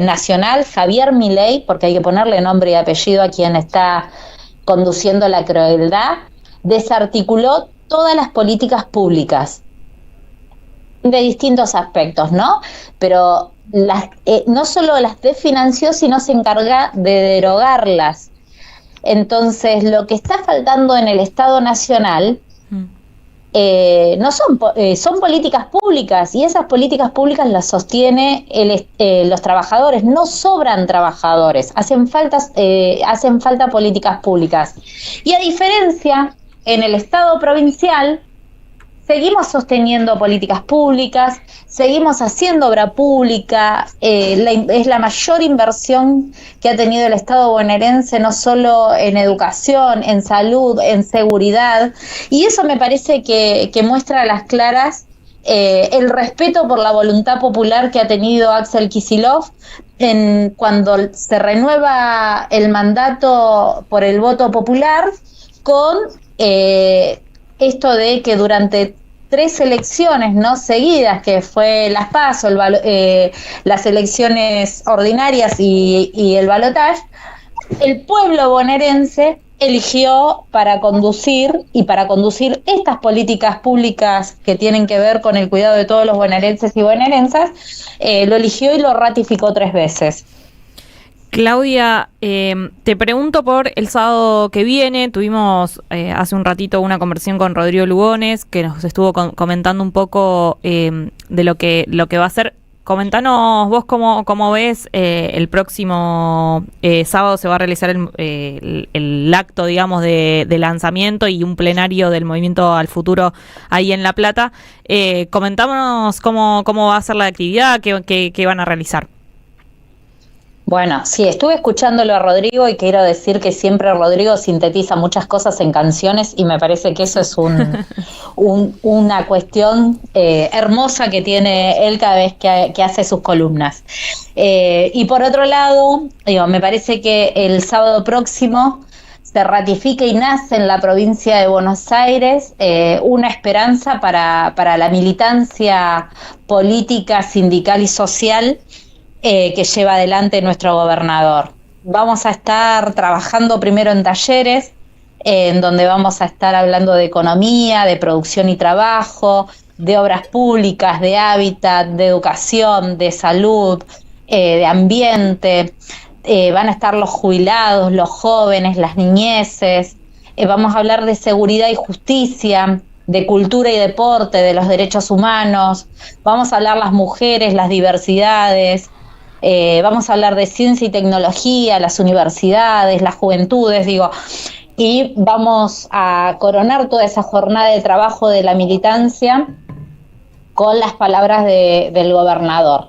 Nacional, Javier Milei, porque hay que ponerle nombre y apellido a quien está conduciendo la crueldad, desarticuló todas las políticas públicas de distintos aspectos, ¿no? Pero no solo las desfinanció, sino se encarga de derogarlas. Entonces, lo que está faltando en el Estado Nacional no son políticas públicas, y esas políticas públicas las sostiene los trabajadores. No sobran trabajadores, hacen falta políticas públicas. Y a diferencia, en el Estado provincial seguimos sosteniendo políticas públicas, seguimos haciendo obra pública, es la mayor inversión que ha tenido el Estado bonaerense, no solo en educación, en salud, en seguridad, y eso me parece que muestra a las claras el respeto por la voluntad popular que ha tenido Axel Kicillof cuando se renueva el mandato por el voto popular, con esto de que durante 3 elecciones no seguidas, que fue las PASO, las elecciones ordinarias y el balotaje, el pueblo bonaerense eligió para conducir estas políticas públicas que tienen que ver con el cuidado de todos los bonaerenses y bonaerensas, lo eligió y lo ratificó 3 veces. Claudia, te pregunto por el sábado que viene. Tuvimos hace un ratito una conversación con Rodrigo Lugones, que nos estuvo comentando un poco de lo que va a ser. Comentanos vos cómo ves el próximo sábado. Se va a realizar el acto, digamos, de lanzamiento y un plenario del Movimiento al Futuro ahí en La Plata. Comentámonos cómo va a ser la actividad, qué van a realizar. Bueno, sí, estuve escuchándolo a Rodrigo y quiero decir que siempre Rodrigo sintetiza muchas cosas en canciones, y me parece que eso es una cuestión hermosa que tiene él cada vez que hace sus columnas. Y por otro lado, me parece que el sábado próximo se ratifica y nace en la provincia de Buenos Aires una esperanza para la militancia política, sindical y social que lleva adelante nuestro gobernador. Vamos a estar trabajando primero en talleres, en donde vamos a estar hablando de economía, de producción y trabajo, de obras públicas, de hábitat, de educación, de salud, de ambiente. Van a estar los jubilados, los jóvenes, las niñeces. Vamos a hablar de seguridad y justicia, de cultura y deporte, de los derechos humanos. Vamos a hablar las mujeres, las diversidades. Vamos a hablar de ciencia y tecnología, las universidades, las juventudes, y vamos a coronar toda esa jornada de trabajo de la militancia con las palabras del gobernador.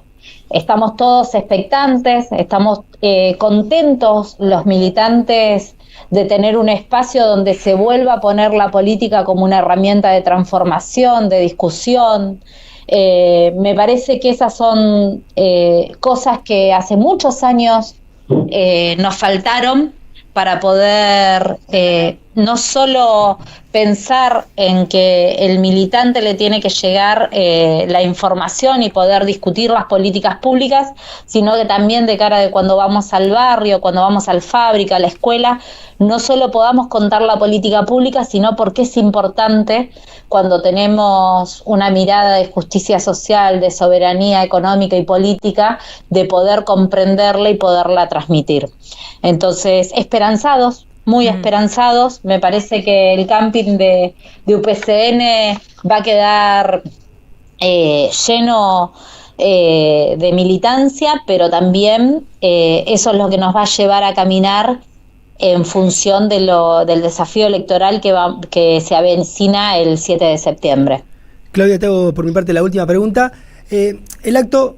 Estamos todos expectantes, estamos contentos los militantes de tener un espacio donde se vuelva a poner la política como una herramienta de transformación, de discusión. Me parece que esas son cosas que hace muchos años nos faltaron para poder no solo pensar en que el militante le tiene que llegar la información y poder discutir las políticas públicas, sino que también de cara de cuando vamos al barrio, cuando vamos a la fábrica, a la escuela, no solo podamos contar la política pública, sino porque es importante cuando tenemos una mirada de justicia social, de soberanía económica y política, de poder comprenderla y poderla transmitir. Entonces, esperanzados, muy esperanzados. Me parece que el camping de UPCN va a quedar lleno de militancia, pero también eso es lo que nos va a llevar a caminar en función del desafío electoral que se avecina el 7 de septiembre. Claudia, te hago por mi parte la última pregunta. El acto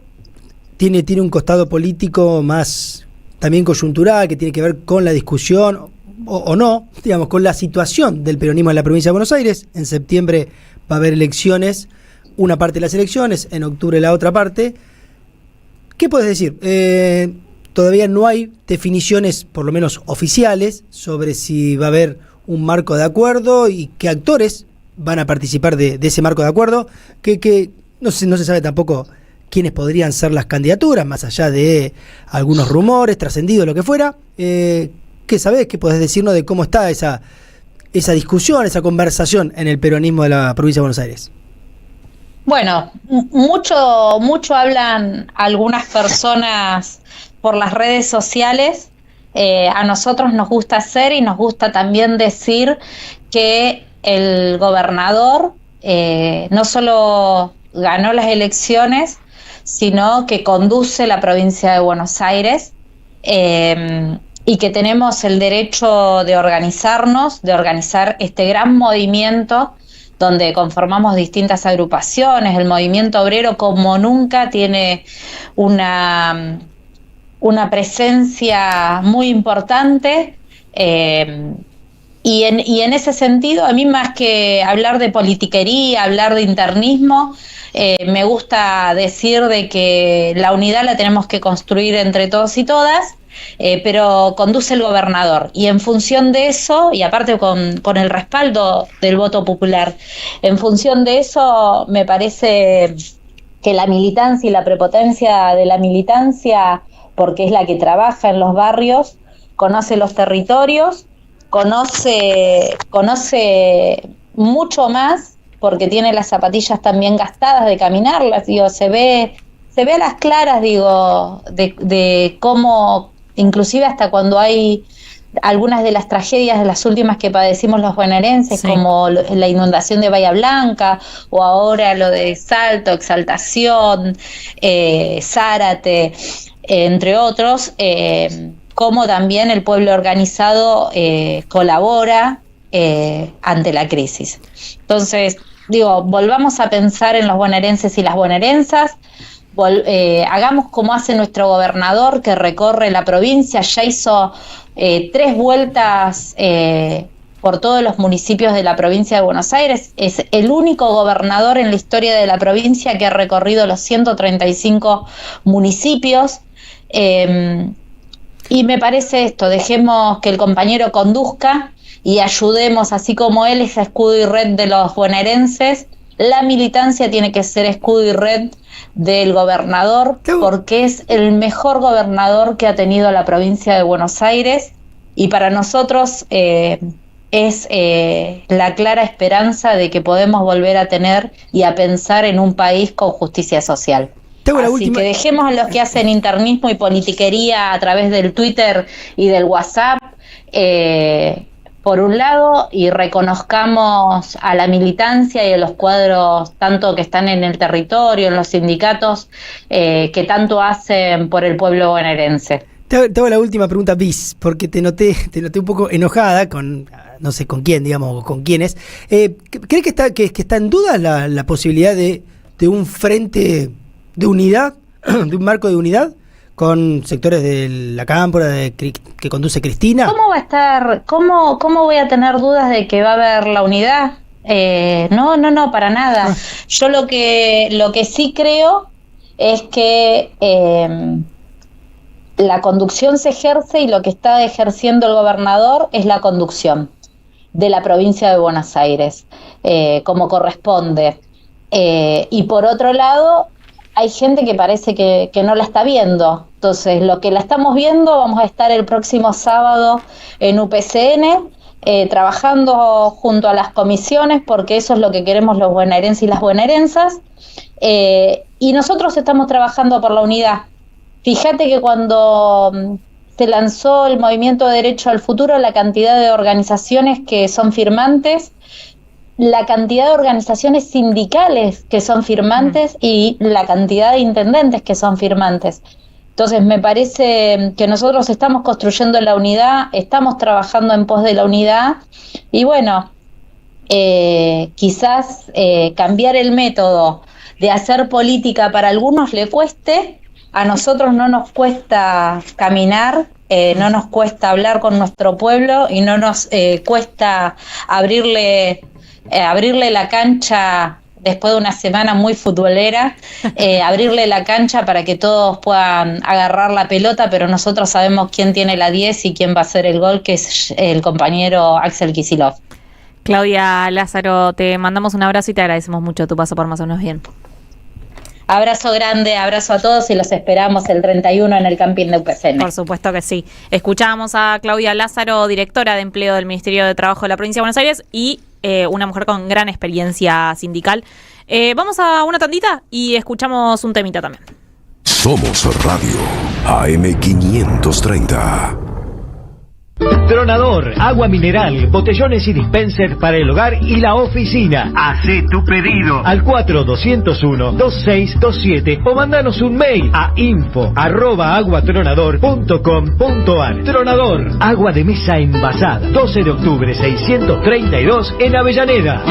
tiene un costado político más también coyuntural, que tiene que ver con la discusión o no, digamos, con la situación del peronismo en la provincia de Buenos Aires. En septiembre va a haber elecciones, una parte de las elecciones, en octubre la otra parte. ¿Qué puedes decir? Todavía no hay definiciones, por lo menos oficiales, sobre si va a haber un marco de acuerdo y qué actores van a participar de ese marco de acuerdo, que no se sabe tampoco quiénes podrían ser las candidaturas, más allá de algunos rumores, trascendidos, lo que fuera. ¿Qué sabés? ¿Qué podés decirnos de cómo está esa discusión, esa conversación en el peronismo de la provincia de Buenos Aires? Bueno, mucho hablan algunas personas por las redes sociales. A nosotros nos gusta hacer y nos gusta también decir que el gobernador no solo ganó las elecciones, sino que conduce la provincia de Buenos Aires, y que tenemos el derecho de organizarnos, de organizar este gran movimiento donde conformamos distintas agrupaciones. El movimiento obrero como nunca tiene una presencia muy importante, y en ese sentido, a mí, más que hablar de politiquería, hablar de internismo, me gusta decir de que la unidad la tenemos que construir entre todos y todas, pero conduce el gobernador, y en función de eso, y aparte con el respaldo del voto popular, en función de eso me parece que la militancia y la prepotencia de la militancia, porque es la que trabaja en los barrios, conoce los territorios, conoce mucho más, porque tiene las zapatillas también gastadas de caminarlas, se ve a las claras, de cómo, inclusive hasta cuando hay algunas de las tragedias de las últimas que padecimos los bonaerenses, sí, como la inundación de Bahía Blanca, o ahora lo de Salto, Exaltación, Zárate, entre otros, cómo también el pueblo organizado colabora ante la crisis. Entonces, volvamos a pensar en los bonaerenses y las bonaerensas, hagamos como hace nuestro gobernador, que recorre la provincia, ya hizo 3 vueltas por todos los municipios de la provincia de Buenos Aires. Es el único gobernador en la historia de la provincia que ha recorrido los 135 municipios. Y me parece esto, dejemos que el compañero conduzca y ayudemos, así como él es escudo y red de los bonaerenses, la militancia tiene que ser escudo y red del gobernador, porque es el mejor gobernador que ha tenido la provincia de Buenos Aires, y para nosotros es la clara esperanza de que podemos volver a tener y a pensar en un país con justicia social. Así que dejemos a los que hacen internismo y politiquería a través del Twitter y del WhatsApp por un lado, y reconozcamos a la militancia y a los cuadros tanto que están en el territorio, en los sindicatos, que tanto hacen por el pueblo bonaerense. Te hago la última pregunta, Bis, porque te noté un poco enojada con, no sé con quién, digamos, o con quiénes. ¿Crees que está en duda la posibilidad de un frente de unidad, de un marco de unidad, con sectores de la cámpora que conduce Cristina? ¿Cómo va a estar? ¿Cómo voy a tener dudas de que va a haber la unidad? No, para nada. Yo lo que sí creo es que la conducción se ejerce, y lo que está ejerciendo el gobernador es la conducción de la provincia de Buenos Aires, como corresponde. Y por otro lado, hay gente que parece que no la está viendo. Entonces, lo que la estamos viendo, vamos a estar el próximo sábado en UPCN, trabajando junto a las comisiones, porque eso es lo que queremos los bonaerenses y las bonaerensas, y nosotros estamos trabajando por la unidad. Fíjate que cuando se lanzó el Movimiento de Derecho al Futuro, la cantidad de organizaciones que son firmantes, la cantidad de organizaciones sindicales que son firmantes y la cantidad de intendentes que son firmantes. Entonces me parece que nosotros estamos construyendo la unidad, estamos trabajando en pos de la unidad, y bueno, quizás cambiar el método de hacer política para algunos le cueste, a nosotros no nos cuesta caminar, no nos cuesta hablar con nuestro pueblo, y no nos cuesta abrirle la cancha después de una semana muy futbolera, abrirle la cancha para que todos puedan agarrar la pelota, pero nosotros sabemos quién tiene la 10 y quién va a hacer el gol, que es el compañero Axel Kicillof. Claudia Lázaro, te mandamos un abrazo y te agradecemos mucho tu paso por Más o Menos Bien. Abrazo grande, abrazo a todos, y los esperamos el 31 en el camping de UPCN. Por supuesto que sí. Escuchábamos a Claudia Lázaro, directora de Empleo del Ministerio de Trabajo de la Provincia de Buenos Aires, y una mujer con gran experiencia sindical. Vamos a una tandita y escuchamos un temita también. Somos Radio AM530. Tronador, agua mineral, botellones y dispenser para el hogar y la oficina. Hacé tu pedido al 4201-2627 o mandanos un mail a info@aguatronador.com.ar. Tronador, agua de mesa envasada, 12 de octubre 632 en Avellaneda.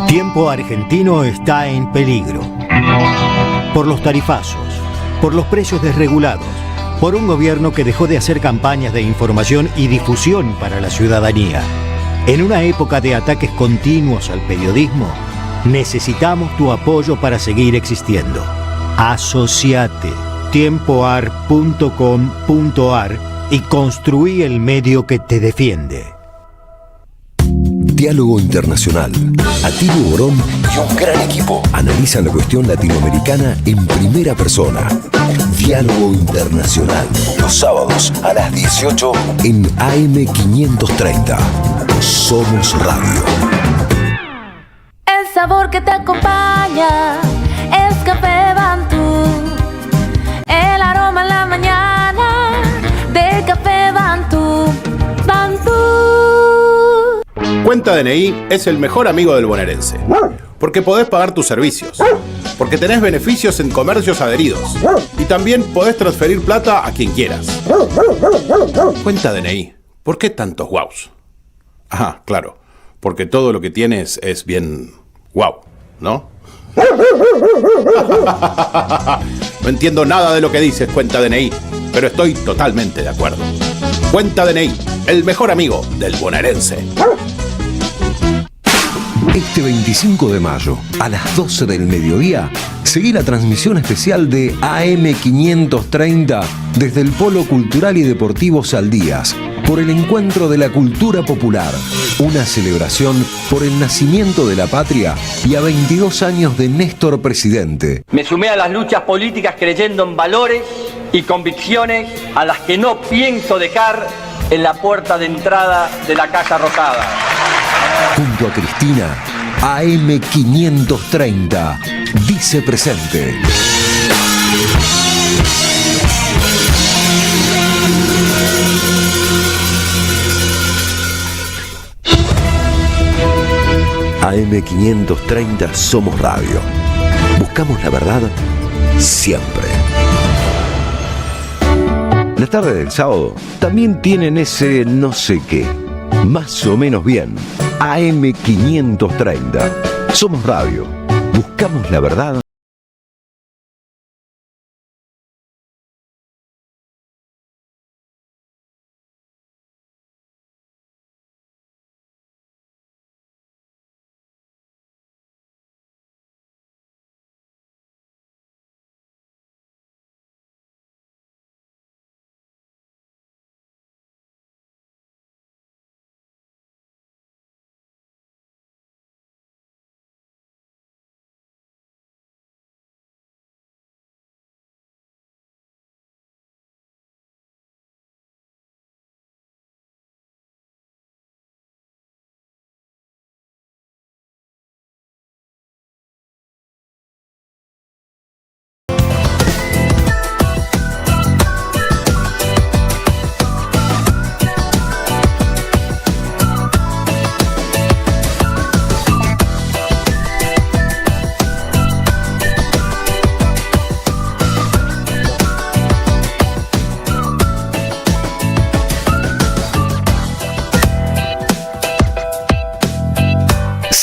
Tiempo argentino está en peligro. Por los tarifazos, por los precios desregulados, por un gobierno que dejó de hacer campañas de información y difusión para la ciudadanía. En una época de ataques continuos al periodismo, necesitamos tu apoyo para seguir existiendo. Asociate, tiempoar.com.ar, y construí el medio que te defiende. Diálogo Internacional. Atilio Borón y un gran equipo analizan la cuestión latinoamericana en primera persona. Diálogo Internacional. Los sábados a las 18 en AM530. Somos Radio. El sabor que te acompaña es Café Bantú. El aroma en la mañana de Café Bantú. Bantú. Cuenta DNI es el mejor amigo del bonaerense, porque podés pagar tus servicios, porque tenés beneficios en comercios adheridos, y también podés transferir plata a quien quieras. Cuenta DNI, ¿por qué tantos guaus? Ah, claro, porque todo lo que tienes es bien guau, ¿no? No entiendo nada de lo que dices, Cuenta DNI, pero estoy totalmente de acuerdo. Cuenta DNI, el mejor amigo del bonaerense. Este 25 de mayo, a las 12 del mediodía, seguí la transmisión especial de AM530 desde el Polo Cultural y Deportivo Saldías, por el encuentro de la cultura popular, una celebración por el nacimiento de la patria y a 22 años de Néstor presidente. Me sumé a las luchas políticas creyendo en valores y convicciones a las que no pienso dejar en la puerta de entrada de la Casa Rosada. Junto a Cristina, AM530 dice presente. AM530 Somos Radio. Buscamos la verdad siempre. La tarde del sábado también tienen ese no sé qué. Más o menos bien. AM530. Somos Radio. Buscamos la verdad.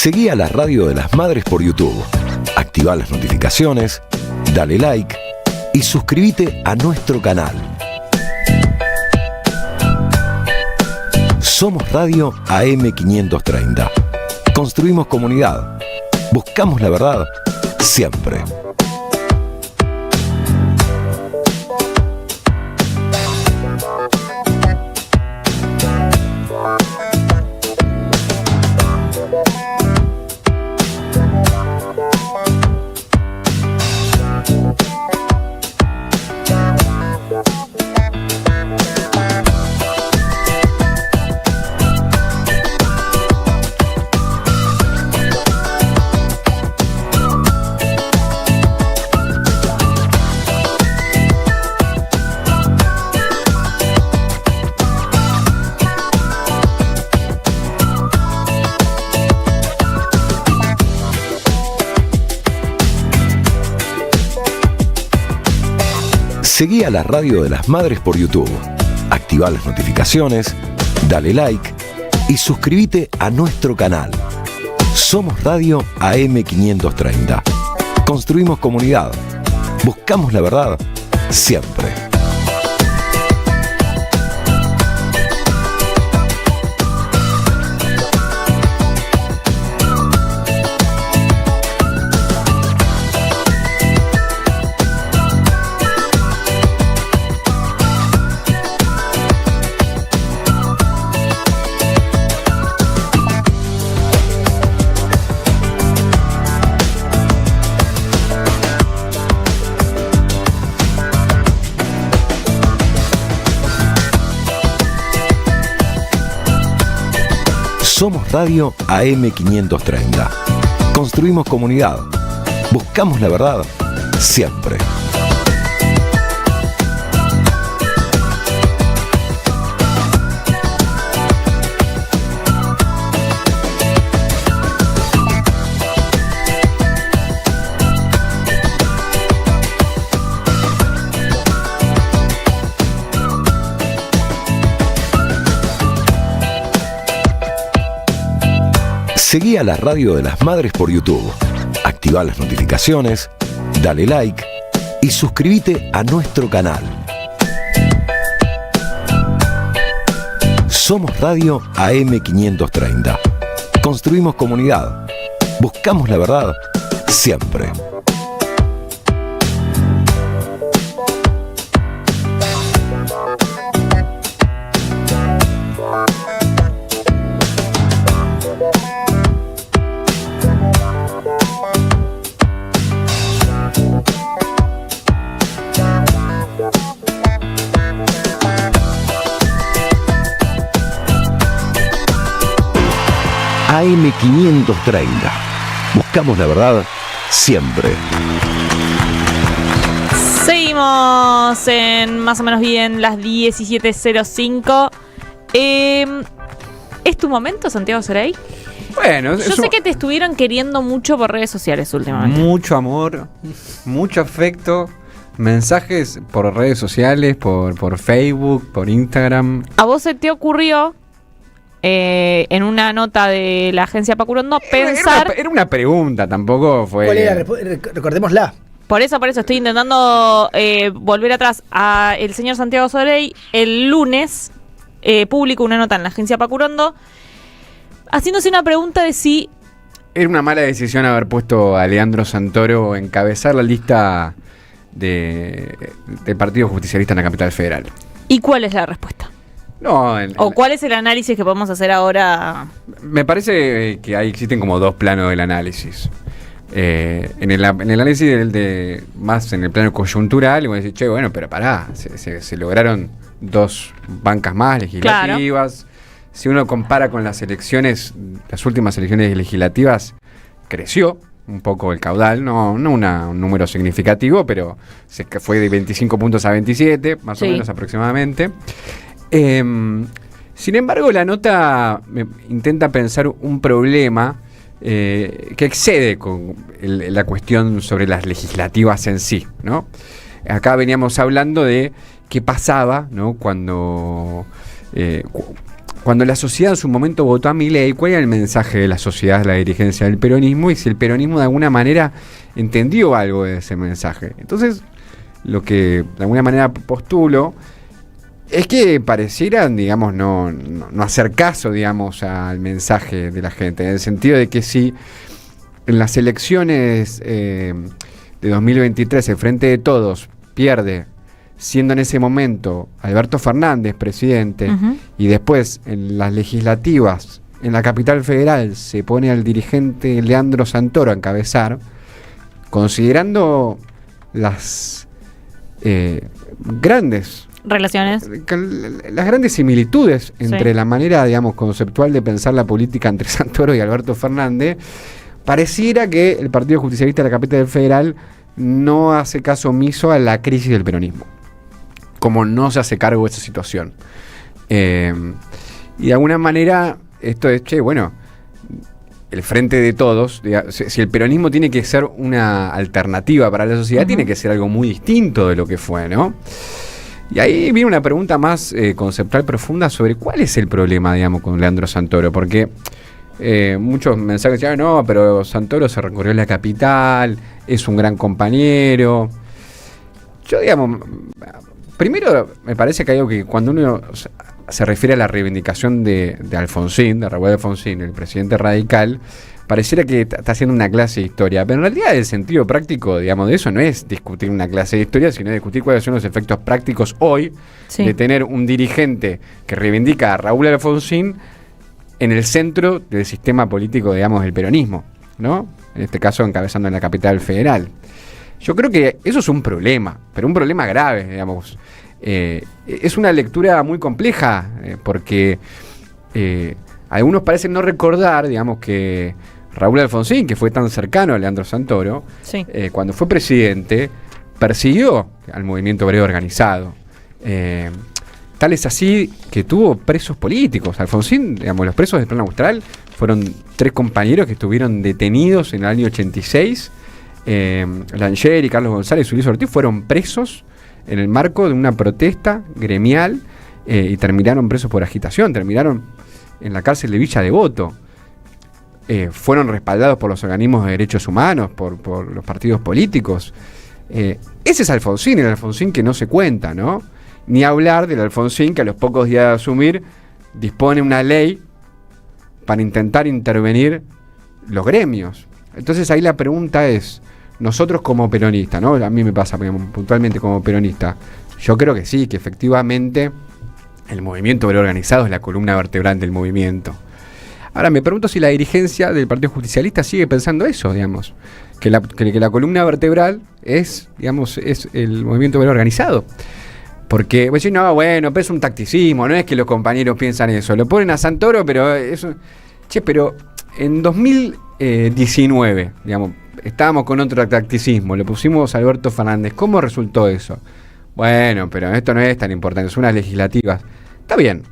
Seguí a la Radio de las Madres por YouTube. Activá las notificaciones, dale like y suscríbete a nuestro canal. Somos Radio AM530. Construimos comunidad. Buscamos la verdad siempre. Seguí a la Radio de las Madres por YouTube. Activá las notificaciones, dale like y suscríbete a nuestro canal. Somos Radio AM530. Construimos comunidad. Buscamos la verdad siempre. Somos Radio AM530. Construimos comunidad. Buscamos la verdad siempre. Seguí a la Radio de las Madres por YouTube. Activá las notificaciones, dale like y suscríbete a nuestro canal. Somos Radio AM530. Construimos comunidad. Buscamos la verdad siempre. AM530. Buscamos la verdad siempre. Seguimos en más o menos bien las 17:05. ¿Es tu momento, Santiago Soray? Bueno, yo sé que te estuvieron queriendo mucho por redes sociales últimamente. Mucho amor, mucho afecto, mensajes por redes sociales, por Facebook, por Instagram. ¿A vos se te ocurrió, en una nota de la agencia Pacurondo, pensar... Era una pregunta, tampoco fue... ¿Cuál era? Recordémosla. Por eso estoy intentando volver atrás. El señor Santiago Soray el lunes publicó una nota en la agencia Pacurondo haciéndose una pregunta de si... Era una mala decisión haber puesto a Leandro Santoro a encabezar la lista del Partido Justicialista en la Capital Federal. ¿Y cuál es la respuesta? ¿O cuál es el análisis que podemos hacer ahora? Me parece que ahí existen como dos planos del análisis. En el análisis más en el plano coyuntural, y vos decís, che, bueno, pero pará, se lograron 2 bancas más legislativas. Claro. Si uno compara con las últimas elecciones legislativas, creció un poco el caudal, no un número significativo, pero fue de 25 puntos a 27, más o menos aproximadamente. Sin embargo, la nota intenta pensar un problema que excede con la cuestión sobre las legislativas en sí, ¿no? Acá veníamos hablando de qué pasaba, ¿no? Cuando la sociedad en su momento votó a Milei, ¿cuál era el mensaje de la sociedad, de la dirigencia del peronismo? Y si el peronismo de alguna manera entendió algo de ese mensaje. Entonces, lo que de alguna manera postulo es que parecieran, digamos, no hacer caso, digamos, al mensaje de la gente, en el sentido de que si en las elecciones de 2023 el Frente de Todos pierde, siendo en ese momento Alberto Fernández presidente, y después en las legislativas en la Capital Federal se pone al dirigente Leandro Santoro a encabezar, considerando las grandes relaciones, las grandes similitudes entre la manera, digamos, conceptual de pensar la política entre Santoro y Alberto Fernández, pareciera que el Partido Justicialista de la Capital Federal no hace caso omiso a la crisis del peronismo, como no se hace cargo de esa situación. Y de alguna manera esto es, bueno, el Frente de Todos, si el peronismo tiene que ser una alternativa para la sociedad, tiene que ser algo muy distinto de lo que fue, ¿no? Y ahí viene una pregunta más conceptual profunda sobre cuál es el problema, digamos, con Leandro Santoro, porque muchos mensajes decían, no, pero Santoro se recorrió la capital, es un gran compañero. Yo, digamos, primero me parece que hay algo que cuando uno se refiere a la reivindicación de Alfonsín, de Raúl Alfonsín, el presidente radical, pareciera que está haciendo una clase de historia, pero en realidad el sentido práctico, digamos, de eso no es discutir una clase de historia, sino discutir cuáles son los efectos prácticos hoy de tener un dirigente que reivindica a Raúl Alfonsín en el centro del sistema político, digamos, del peronismo, ¿no? En este caso encabezando en la Capital Federal. Yo creo que eso es un problema, pero un problema grave, digamos. Es una lectura muy compleja, porque algunos parecen no recordar, digamos, que Raúl Alfonsín, que fue tan cercano a Leandro Santoro, cuando fue presidente, persiguió al movimiento obrero organizado. Tal es así que tuvo presos políticos. Alfonsín, digamos, los presos del Plan Austral fueron 3 compañeros que estuvieron detenidos en el año 86. Langieri, Carlos González y Luis Ortiz fueron presos en el marco de una protesta gremial y terminaron presos por agitación, terminaron en la cárcel de Villa Devoto. Fueron respaldados por los organismos de derechos humanos, por los partidos políticos. Ese es Alfonsín, el Alfonsín que no se cuenta, ¿no? Ni hablar del Alfonsín que a los pocos días de asumir dispone una ley para intentar intervenir los gremios. Entonces ahí la pregunta es, nosotros como peronistas, ¿no? A mí me pasa puntualmente como peronista, yo creo que sí, que efectivamente el movimiento obrero organizado es la columna vertebral del movimiento. Ahora me pregunto si la dirigencia del Partido Justicialista sigue pensando eso, digamos, que la columna vertebral es, digamos, es el movimiento obrero organizado. Porque, pues, no, bueno, pero es un tacticismo, no es que los compañeros piensan eso. Lo ponen a Santoro, pero eso. Che, pero en 2019, digamos, estábamos con otro tacticismo, le pusimos a Alberto Fernández. ¿Cómo resultó eso? Bueno, pero esto no es tan importante, son unas legislativas. Está bien.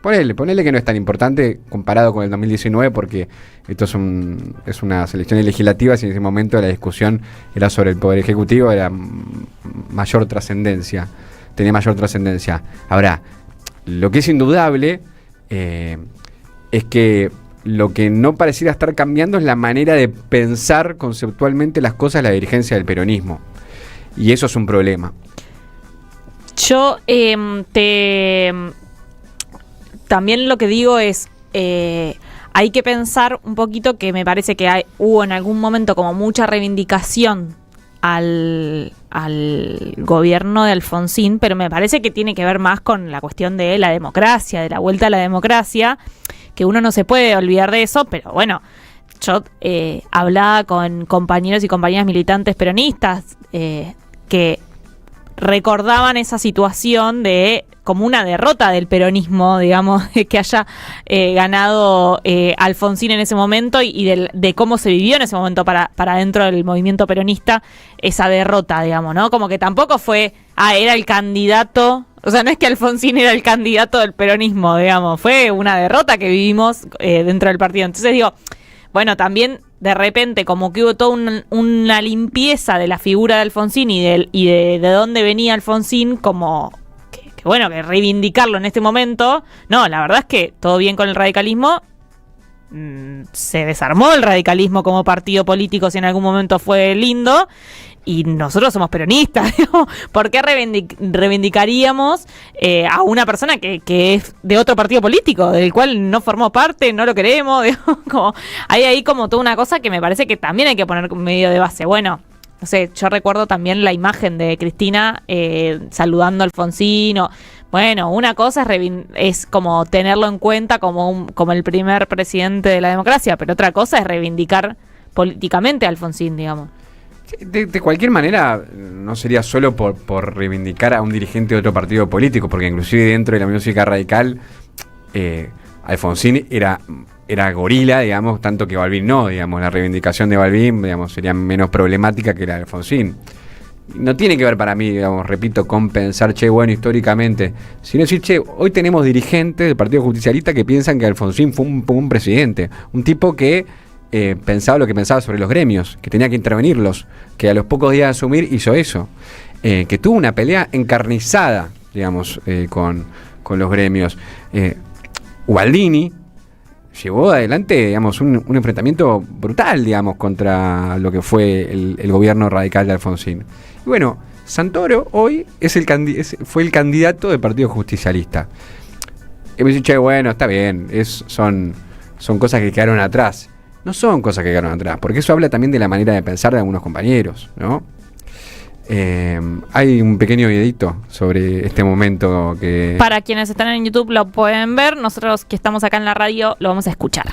Ponele que no es tan importante comparado con el 2019 porque esto es unas elecciones legislativas y en ese momento la discusión era sobre el Poder Ejecutivo, era mayor trascendencia, tenía mayor trascendencia. Ahora, lo que es indudable es que lo que no pareciera estar cambiando es la manera de pensar conceptualmente las cosas de la dirigencia del peronismo. Y eso es un problema. Yo también lo que digo es, hay que pensar un poquito que me parece que hubo en algún momento como mucha reivindicación al gobierno de Alfonsín, pero me parece que tiene que ver más con la cuestión de la democracia, de la vuelta a la democracia, que uno no se puede olvidar de eso, pero bueno, yo hablaba con compañeros y compañeras militantes peronistas que recordaban esa situación de como una derrota del peronismo, digamos, de que haya ganado Alfonsín en ese momento y de cómo se vivió en ese momento para dentro del movimiento peronista esa derrota, digamos, ¿no? Como que tampoco fue, era el candidato, o sea, no es que Alfonsín era el candidato del peronismo, digamos, fue una derrota que vivimos dentro del partido. Entonces digo, bueno, también de repente como que hubo toda una limpieza de la figura de Alfonsín y de dónde venía Alfonsín, como bueno, que reivindicarlo en este momento. No, la verdad es que todo bien con el radicalismo. Se desarmó el radicalismo como partido político si en algún momento fue lindo. Y nosotros somos peronistas. ¿Por qué reivindicaríamos a una persona que es de otro partido político, del cual no formó parte, no lo queremos? Hay ahí como toda una cosa que me parece que también hay que poner medio de base. Bueno, no sé, yo recuerdo también la imagen de Cristina saludando a Alfonsín. Bueno, una cosa es como tenerlo en cuenta como el primer presidente de la democracia, pero otra cosa es reivindicar políticamente a Alfonsín, digamos. De cualquier manera, no sería solo por reivindicar a un dirigente de otro partido político, porque inclusive dentro de la música radical, Alfonsín era gorila, digamos, tanto que Balbín no, digamos, la reivindicación de Balbín, digamos, sería menos problemática que la de Alfonsín. No tiene que ver para mí, digamos, repito, con pensar, bueno, históricamente, sino decir, hoy tenemos dirigentes del Partido Justicialista que piensan que Alfonsín fue un presidente, un tipo que pensaba lo que pensaba sobre los gremios, que tenía que intervenirlos, que a los pocos días de asumir hizo eso, que tuvo una pelea encarnizada, digamos, con los gremios. Gualdini llevó adelante, digamos, un enfrentamiento brutal, digamos, contra lo que fue el gobierno radical de Alfonsín. Y bueno, Santoro hoy fue el candidato del Partido Justicialista. Y me dice, bueno, está bien, son cosas que quedaron atrás. No son cosas que quedaron atrás, porque eso habla también de la manera de pensar de algunos compañeros, ¿no? Hay un pequeño videito sobre este momento que... Para quienes están en YouTube lo pueden ver, nosotros que estamos acá en la radio lo vamos a escuchar.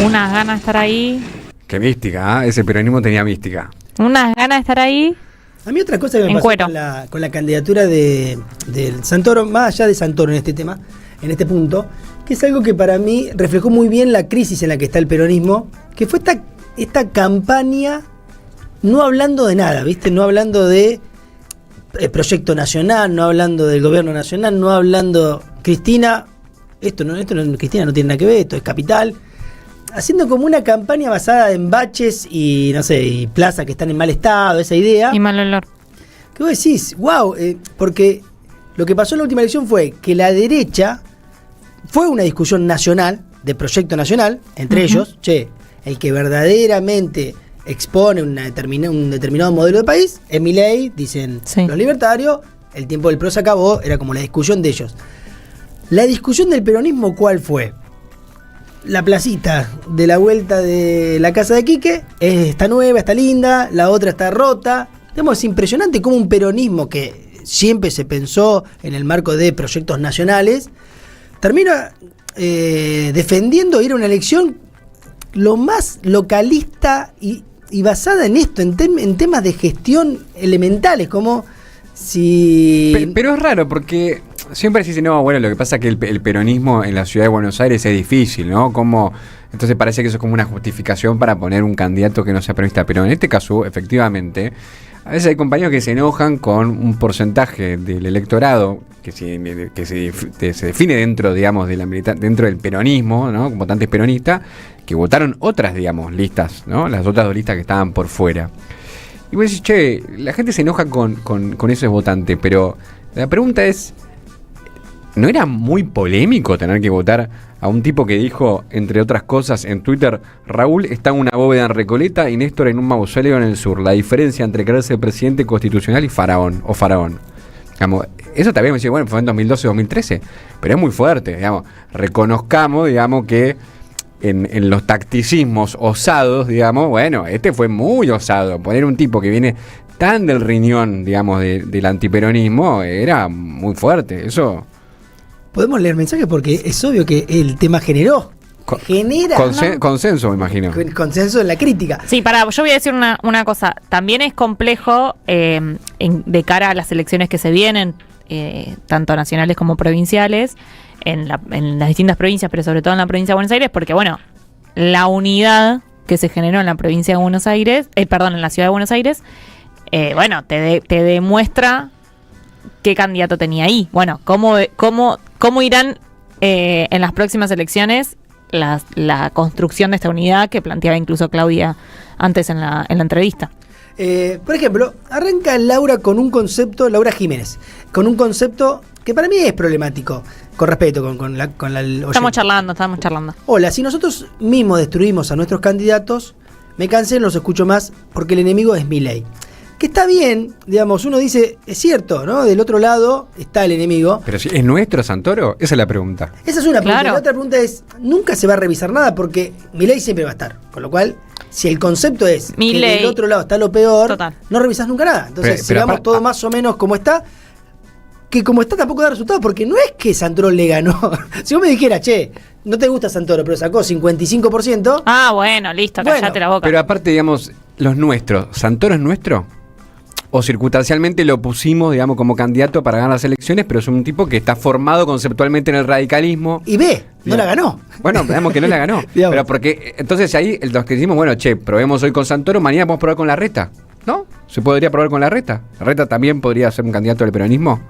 Unas ganas de estar ahí. Qué mística, ¿eh? Ese peronismo tenía mística. Unas ganas de estar ahí. A mí otra cosa que me pasó con la candidatura del Santoro, más allá de Santoro en este tema, en este punto, que es algo que para mí reflejó muy bien la crisis en la que está el peronismo, que fue esta campaña no hablando de nada, ¿viste? No hablando de proyecto nacional, no hablando del gobierno nacional, no hablando Cristina, Cristina no tiene nada que ver, esto es capital. Haciendo como una campaña basada en baches y, no sé, y plazas que están en mal estado, esa idea. Y mal olor. ¿Qué vos decís? ¡Wow! Porque lo que pasó en la última elección fue que la derecha fue una discusión nacional, de proyecto nacional, entre ellos, el que verdaderamente expone un determinado modelo de país es Milei, dicen los libertarios, el tiempo del PRO se acabó, era como la discusión de ellos. La discusión del peronismo, ¿cuál fue? La placita de la vuelta de la casa de Quique está nueva, está linda, la otra está rota. Es impresionante cómo un peronismo que siempre se pensó en el marco de proyectos nacionales termina defendiendo ir a una elección lo más localista y basada en esto, en temas de gestión elementales, como si... Pero es raro porque siempre se dice, no, bueno, lo que pasa es que el peronismo en la ciudad de Buenos Aires es difícil, ¿no? Entonces parece que eso es como una justificación para poner un candidato que no sea peronista. Pero en este caso, efectivamente, a veces hay compañeros que se enojan con un porcentaje del electorado que se define dentro, digamos, dentro del peronismo, ¿no? Como votantes peronistas, que votaron otras, digamos, listas, ¿no? Las otras 2 listas que estaban por fuera. Y vos decís, che, la gente se enoja con esos votantes, pero la pregunta es, ¿no era muy polémico tener que votar a un tipo que dijo, entre otras cosas, en Twitter, Raúl está en una bóveda en Recoleta y Néstor en un mausoleo en el sur? La diferencia entre creerse presidente constitucional y faraón, Digamos, eso también me dice, bueno, fue en 2012-2013, pero es muy fuerte, digamos. Reconozcamos, digamos, que en los tacticismos osados, digamos, bueno, este fue muy osado. Poner un tipo que viene tan del riñón, digamos, del antiperonismo, era muy fuerte, eso... Podemos leer mensajes porque es obvio que el tema genera consenso, me imagino. Consenso en la crítica. Sí, yo voy a decir una cosa. También es complejo de cara a las elecciones que se vienen, tanto nacionales como provinciales, en las distintas provincias, pero sobre todo en la provincia de Buenos Aires, porque bueno, la unidad que se generó en la provincia de Buenos Aires, en la ciudad de Buenos Aires, bueno, te demuestra qué candidato tenía ahí. Bueno, cómo irán en las próximas elecciones la construcción de esta unidad que planteaba incluso Claudia antes en la entrevista. Por ejemplo, arranca Laura Jiménez, con un concepto que para mí es problemático, con respeto, con la Estamos charlando. Hola, si nosotros mismos destruimos a nuestros candidatos, me cansé, no los escucho más, porque el enemigo es Milei. Que está bien, digamos, uno dice, es cierto, ¿no? Del otro lado está el enemigo. Pero si es nuestro Santoro, esa es la pregunta. Esa es una pregunta. La otra pregunta es, nunca se va a revisar nada porque Milei siempre va a estar. Con lo cual, si el concepto es que del otro lado está lo peor, no revisás nunca nada. Entonces, sigamos todo más o menos como está, que como está tampoco da resultados, porque no es que Santoro le ganó. Si vos me dijeras, che, no te gusta Santoro, pero sacó 55%. Ah, bueno, listo, callate la boca. Pero aparte, digamos, los nuestros, ¿Santoro es nuestro? O circunstancialmente lo pusimos, digamos, como candidato para ganar las elecciones, pero es un tipo que está formado conceptualmente en el radicalismo. Y no la ganó. Bueno, digamos que no la ganó. Pero porque, entonces ahí los que decimos, bueno, che, probemos hoy con Santoro, mañana podemos probar con Larreta. ¿No? ¿Se podría probar con Larreta? ¿Larreta también podría ser un candidato del peronismo?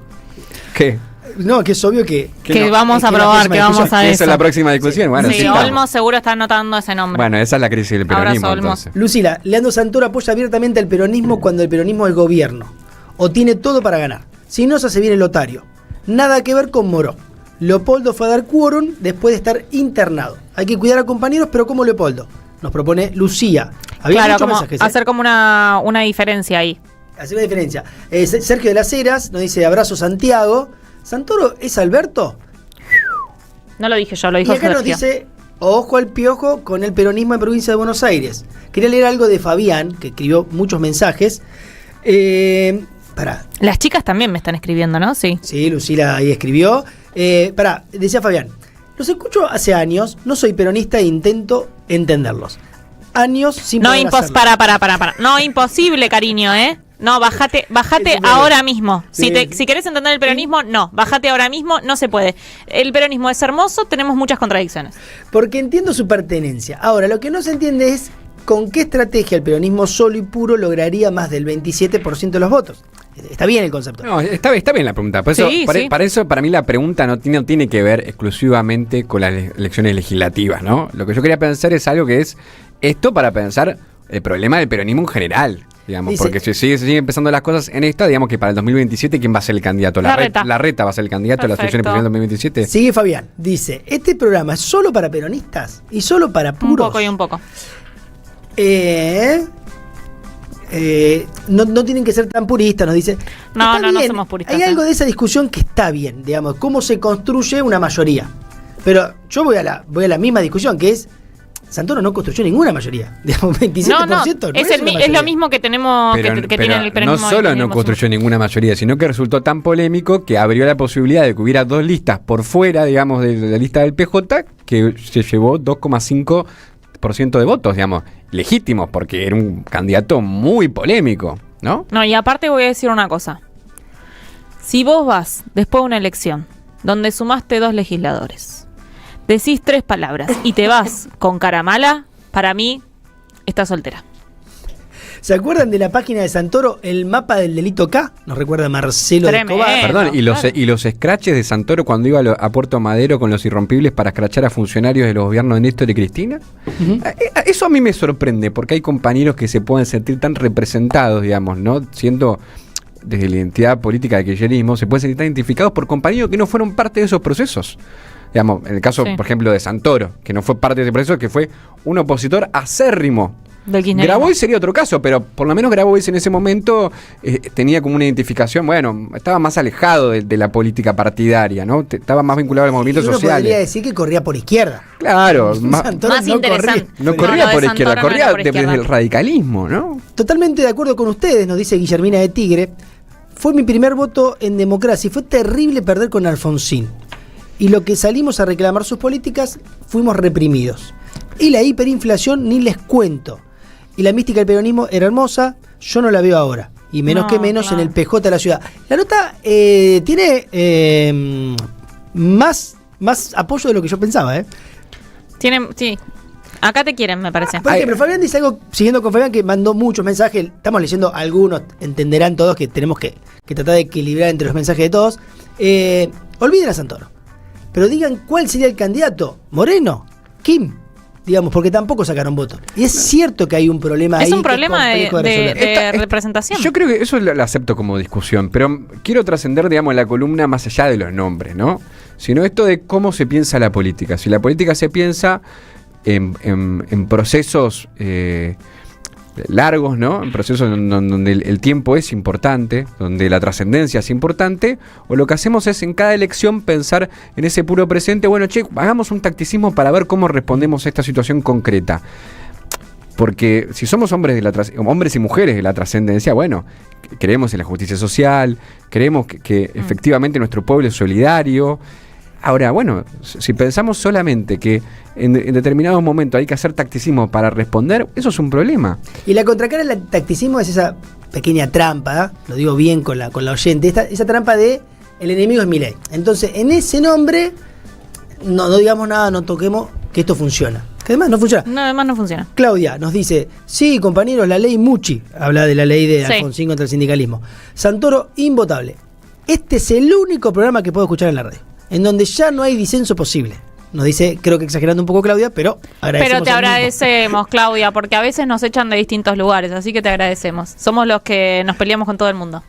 ¿Qué? No, que es obvio que vamos a probar, que vamos a eso. Esa es la próxima discusión. Sí, bueno, sí, Olmos seguro está anotando ese nombre. Bueno, esa es la crisis del peronismo. Entonces. Lucila, Leandro Santoro apoya abiertamente al peronismo cuando el peronismo es gobierno. O tiene todo para ganar. Si no, se hace bien el lotario. Nada que ver con Moró. Leopoldo fue a dar quórum después de estar internado. Hay que cuidar a compañeros, pero como Leopoldo. Nos propone Lucía. Claro, como hacer como una diferencia ahí. Hacer una diferencia. Sergio de las Heras nos dice, abrazo Santiago. ¿Santoro es Alberto? No lo dije yo, lo dijo Sergio. Y acá Sergio. nos dice, ojo al piojo con el peronismo en provincia de Buenos Aires. Quería leer algo de Fabián, que escribió muchos mensajes. Las chicas también me están escribiendo, ¿no? Sí. Sí, Lucila ahí escribió. Decía Fabián, los escucho hace años, no soy peronista e intento entenderlos. Años sin poder hacerlo. Para. No, imposible, cariño, ¿eh? No, bájate ahora mismo. Si querés entender el peronismo, no. Bájate ahora mismo, no se puede. El peronismo es hermoso, tenemos muchas contradicciones. Porque entiendo su pertenencia. Ahora, lo que no se entiende es con qué estrategia el peronismo solo y puro lograría más del 27% de los votos. Está bien el concepto. No, está bien la pregunta. Por eso, para eso, para mí, la pregunta no tiene que ver exclusivamente con las elecciones legislativas, ¿no? Lo que yo quería pensar es algo que es esto para pensar el problema del peronismo en general. Digamos, porque si se siguen empezando las cosas en esta, digamos que para el 2027, ¿quién va a ser el candidato? Larreta va a ser el candidato a las elecciones presidenciales del 2027. Sigue Fabián, dice, este programa es solo para peronistas y solo para puros. Un poco y un poco. no tienen que ser tan puristas, nos dice. No somos puristas. Hay algo de esa discusión que está bien, digamos, cómo se construye una mayoría. Pero yo voy a la misma discusión, que es, Santoro no construyó ninguna mayoría. Digamos, 27% es lo mismo que tenemos que tiene el peronismo. No solo no construyó ninguna mayoría, sino que resultó tan polémico que abrió la posibilidad de que hubiera 2 listas por fuera, digamos, de la lista del PJ, que se llevó 2,5% de votos, digamos, legítimos, porque era un candidato muy polémico, ¿no? No, y aparte voy a decir una cosa. Si vos vas después de una elección donde sumaste 2 legisladores, decís 3 palabras y te vas con cara mala, para mí, estás soltera. ¿Se acuerdan de la página de Santoro, el mapa del delito K? Nos recuerda Marcelo de Escobar. Perdón, y los scratches de Santoro cuando iba a Puerto Madero con los irrompibles para escrachar a funcionarios de los gobiernos de Néstor y Cristina. Eso a mí me sorprende, porque hay compañeros que se pueden sentir tan representados, digamos, ¿no? Siendo desde la identidad política del kirchnerismo, se pueden sentir tan identificados por compañeros que no fueron parte de esos procesos. Digamos, en el caso, por ejemplo, de Santoro, que no fue parte de ese proceso, que fue un opositor acérrimo del kirchnerismo. Grabois sería otro caso, pero por lo menos Grabois en ese momento tenía como una identificación, bueno, estaba más alejado de la política partidaria, ¿no? Estaba más vinculado al movimiento social. Uno podría decir que corría por izquierda. Claro, más interesante. No corría por izquierda, corría desde el radicalismo, ¿no? Totalmente de acuerdo con ustedes, nos dice Guillermina de Tigre. Fue mi primer voto en democracia y fue terrible perder con Alfonsín. Y lo que salimos a reclamar sus políticas, fuimos reprimidos. Y la hiperinflación ni les cuento. Y la mística del peronismo era hermosa, yo no la veo ahora. Y menos que menos en el PJ de la ciudad. La nota tiene más apoyo de lo que yo pensaba, Sí. Acá te quieren, me parece. Por ejemplo, Fabián dice algo, siguiendo con Fabián, que mandó muchos mensajes. Estamos leyendo algunos, entenderán todos que tenemos que tratar de equilibrar entre los mensajes de todos. Olviden a Santoro. Pero digan cuál sería el candidato. Moreno, Kim, digamos, porque tampoco sacaron votos. Y es cierto que hay un problema ahí. Es un problema de representación. Yo creo que eso lo acepto como discusión, pero quiero trascender, digamos, la columna más allá de los nombres, ¿no? Sino esto de cómo se piensa la política. Si la política se piensa en procesos largos, ¿no? En procesos donde el tiempo es importante, donde la trascendencia es importante, o lo que hacemos es en cada elección pensar en ese puro presente, bueno, hagamos un tacticismo para ver cómo respondemos a esta situación concreta. Porque si somos hombres y mujeres de la trascendencia, bueno, creemos en la justicia social, creemos que efectivamente nuestro pueblo es solidario. Ahora, bueno, si pensamos solamente que en determinados momentos hay que hacer tacticismo para responder, eso es un problema. Y la contracara del tacticismo es esa pequeña trampa, lo digo bien con la oyente, esa trampa de el enemigo es Milei. Entonces, en ese nombre, no digamos nada, no toquemos, que esto funciona. Que además no funciona. No, además no funciona. Claudia nos dice, sí, compañeros, la ley Muchi, habla de la ley de Alfonsín contra el sindicalismo. Santoro, invotable. Este es el único programa que puedo escuchar en la radio, en donde ya no hay disenso posible. Nos dice, creo que exagerando un poco Claudia, pero agradecemos. Pero te agradecemos, Claudia, porque a veces nos echan de distintos lugares, así que te agradecemos. Somos los que nos peleamos con todo el mundo.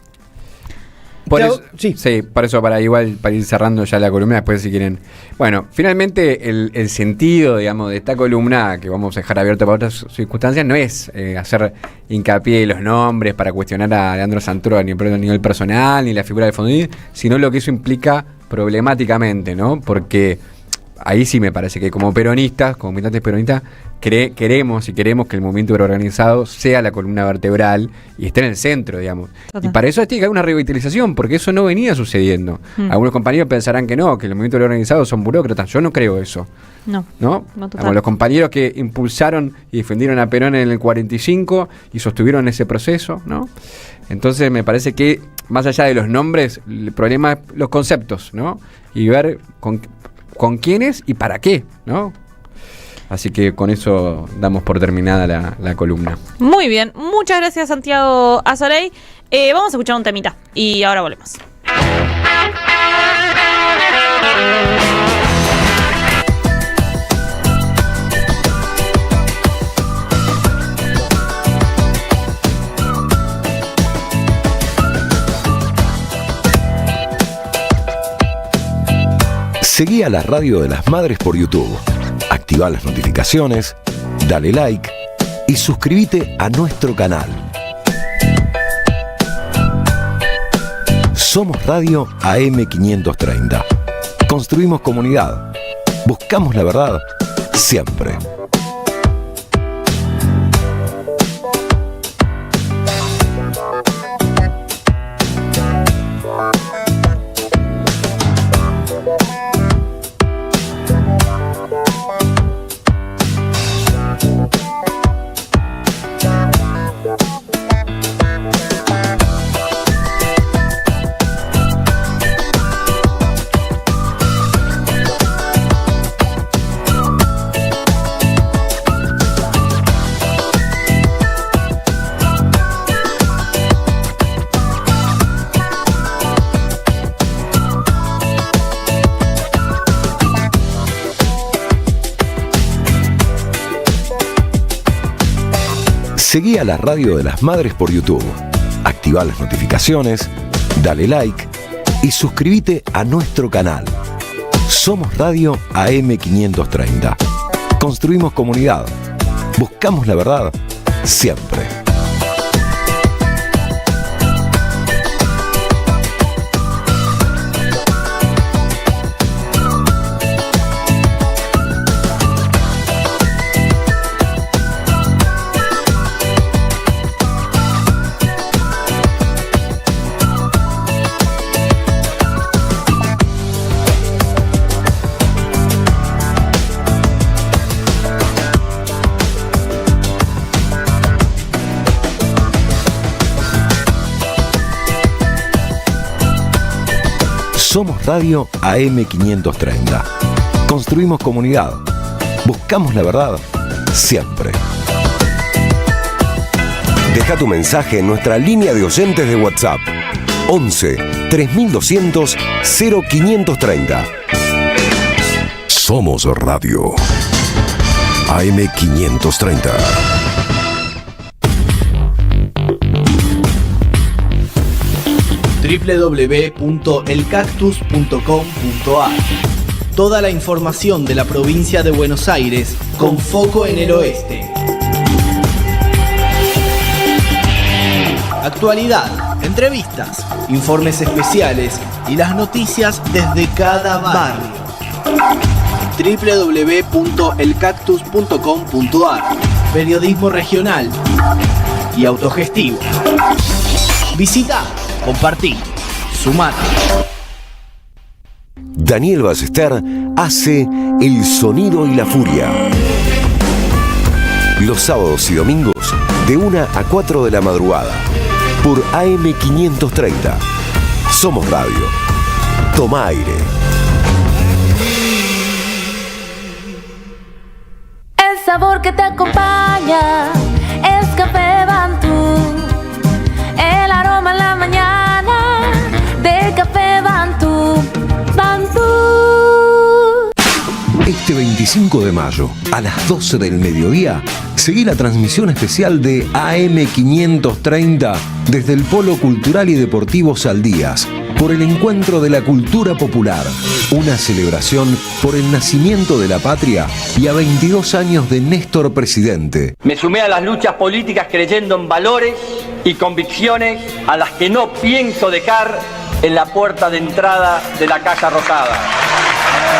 Por eso, sí, por eso para ir cerrando ya la columna, después si quieren. Bueno, finalmente el sentido, digamos, de esta columna, que vamos a dejar abierto para otras circunstancias, no es hacer hincapié en los nombres para cuestionar a Leandro Santoro a nivel personal, ni la figura de Fondini, sino lo que eso implica problemáticamente, ¿no? Porque ahí sí me parece que como peronistas, como militantes peronistas, queremos que el movimiento organizado sea la columna vertebral y esté en el centro, digamos. Total. Y para eso tiene que haber una revitalización, porque eso no venía sucediendo. Algunos compañeros pensarán que no, que los movimientos organizados son burócratas. Yo no creo eso. No total. Los compañeros que impulsaron y defendieron a Perón en el 45 y sostuvieron ese proceso, ¿no? Entonces me parece que más allá de los nombres, el problema es los conceptos, ¿no? Y ver con quiénes y para qué, ¿no? Así que con eso damos por terminada la columna. Muy bien, muchas gracias Santiago Azorey. Vamos a escuchar un temita y ahora volvemos. Seguí a la Radio de las Madres por YouTube. Activá las notificaciones, dale like y suscríbete a nuestro canal. Somos Radio AM530. Construimos comunidad. Buscamos la verdad siempre. Seguí a la Radio de las Madres por YouTube. Activa las notificaciones, dale like y suscríbete a nuestro canal. Somos Radio AM530. Construimos comunidad. Buscamos la verdad siempre. Somos Radio AM530. Construimos comunidad. Buscamos la verdad siempre. Deja tu mensaje en nuestra línea de oyentes de WhatsApp 11 3200 0530. Somos Radio AM530. www.elcactus.com.ar. Toda la información de la provincia de Buenos Aires con foco en el oeste. Actualidad, entrevistas, informes especiales y las noticias desde cada barrio. www.elcactus.com.ar. Periodismo regional y autogestivo. Visita, compartí, sumate. Daniel Ballester hace El Sonido y la Furia. Los sábados y domingos de 1 a 4 de la madrugada por AM530. Somos Radio. Toma aire. El sabor que te acompaña es Café Bantú. El aroma en la mañana de Café Bantú. Bantú. Este 25 de mayo, a las 12 del mediodía, seguí la transmisión especial de AM530 desde el Polo Cultural y Deportivo Saldías, por el Encuentro de la Cultura Popular, una celebración por el nacimiento de la patria y a 22 años de Néstor presidente. Me sumé a las luchas políticas creyendo en valores y convicciones a las que no pienso dejar en la puerta de entrada de la Casa Rosada.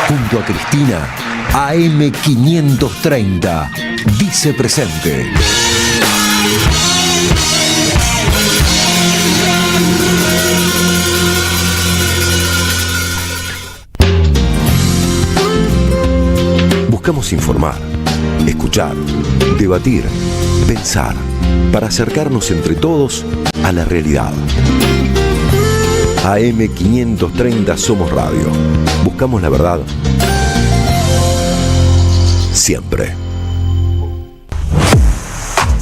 Junto a Cristina, AM530 dice presente. Buscamos informar, escuchar, debatir, pensar, para acercarnos entre todos a la realidad. AM530 Somos Radio. Buscamos la verdad siempre.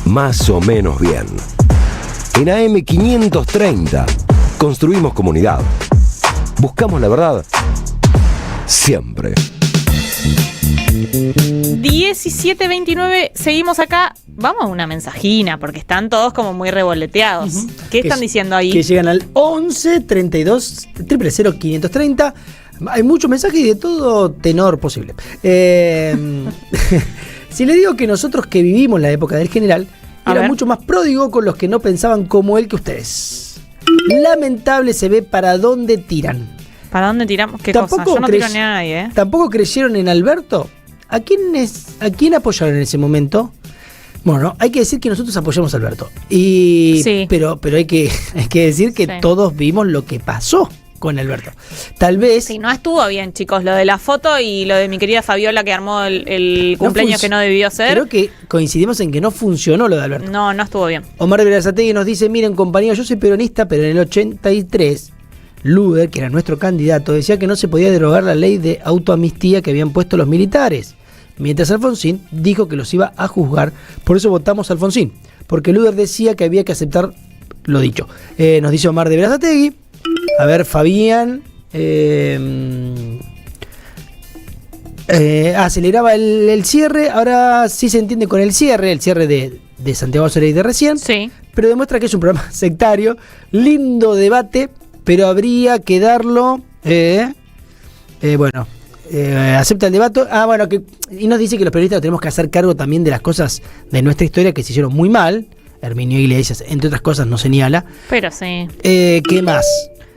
Más o menos bien. En AM530 construimos comunidad. Buscamos la verdad siempre. 17:29, seguimos acá. Vamos a una mensajina, porque están todos como muy revoloteados. ¿Qué están diciendo ahí? Que llegan al 11 32 000 530. Hay muchos mensajes y de todo tenor posible. Si le digo que nosotros que vivimos la época del general, era mucho más pródigo con los que no pensaban como él que ustedes. Lamentable se ve para dónde tiran. ¿Para dónde tiramos? ¿Qué cosa? Yo no tiro ni a nadie, ¿eh? ¿Tampoco creyeron en Alberto? ¿A quién apoyaron en ese momento? Bueno, hay que decir que nosotros apoyamos a Alberto. Sí. Pero hay que decir que todos vimos lo que pasó con Alberto. Tal vez... Sí, no estuvo bien, chicos, lo de la foto y lo de mi querida Fabiola que armó el cumpleaños que no debió ser. Creo que coincidimos en que no funcionó lo de Alberto. No estuvo bien. Omar de Berazategui nos dice, miren compañeros, yo soy peronista, pero en el 83, Luder, que era nuestro candidato, decía que no se podía derogar la ley de autoamnistía que habían puesto los militares. Mientras Alfonsín dijo que los iba a juzgar, por eso votamos a Alfonsín, porque Luder decía que había que aceptar lo dicho. Nos dice Omar de Berazategui. A ver, Fabián. Aceleraba el cierre. Ahora sí se entiende con el cierre de Santiago Soreí de recién. Sí. Pero demuestra que es un programa sectario. Lindo debate, pero habría que darlo. Acepta el debate. Y nos dice que los periodistas tenemos que hacer cargo también de las cosas de nuestra historia que se hicieron muy mal. Herminio Iglesias, entre otras cosas, nos señala. Pero sí. ¿Qué más?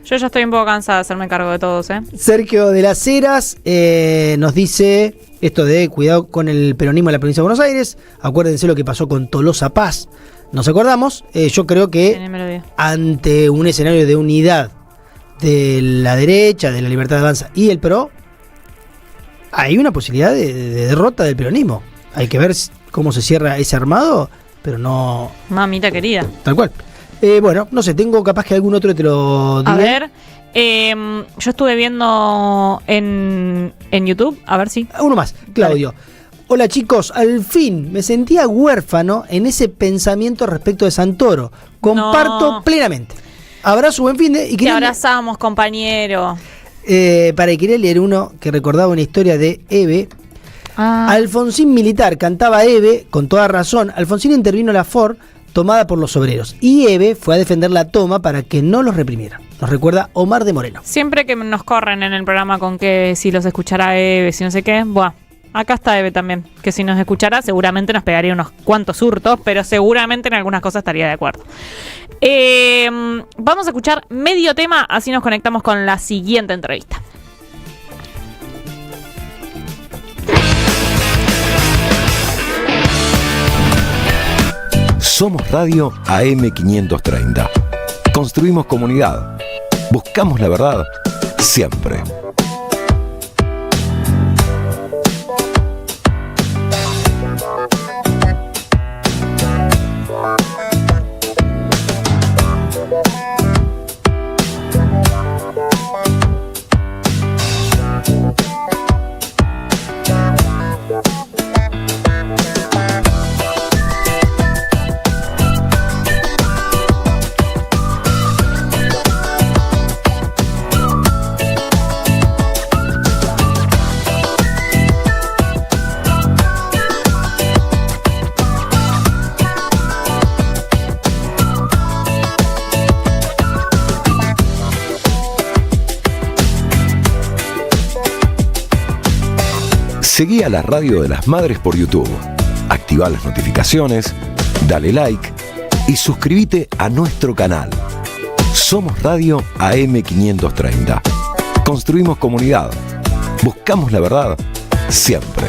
Yo ya estoy un poco cansada de hacerme cargo de todos, ¿eh? Sergio de las Heras nos dice esto de cuidado con el peronismo en la provincia de Buenos Aires. Acuérdense lo que pasó con Tolosa Paz. Nos acordamos. Yo creo que ante un escenario de unidad de la derecha, de la Libertad de Avanza y el PRO, hay una posibilidad de derrota del peronismo. Hay que ver cómo se cierra ese armado, pero no... Mamita querida. Tal cual. No sé, tengo capaz que algún otro te lo diga. A ver, yo estuve viendo en YouTube, a ver si... Uno más, Claudio. Dale. Hola chicos, al fin me sentía huérfano en ese pensamiento respecto de Santoro. Comparto plenamente. Abrazo, buen fin de... Te abrazamos, compañero. Quería leer uno que recordaba una historia de Eve. Alfonsín militar, cantaba Eve, con toda razón. Alfonsín intervino la FOR tomada por los obreros y Eve fue a defender la toma para que no los reprimiera. Nos recuerda Omar de Moreno. Siempre que nos corren en el programa con que si los escuchará Eve, si no sé qué, acá está Eve también, que si nos escuchara seguramente nos pegaría unos cuantos hurtos, pero seguramente en algunas cosas estaría de acuerdo. Vamos a escuchar medio tema, así nos conectamos con la siguiente entrevista. Somos Radio AM530. Construimos comunidad. Buscamos la verdad siempre. Seguí a la Radio de las Madres por YouTube. Activa las notificaciones, dale like y suscríbete a nuestro canal. Somos Radio AM530. Construimos comunidad. Buscamos la verdad siempre.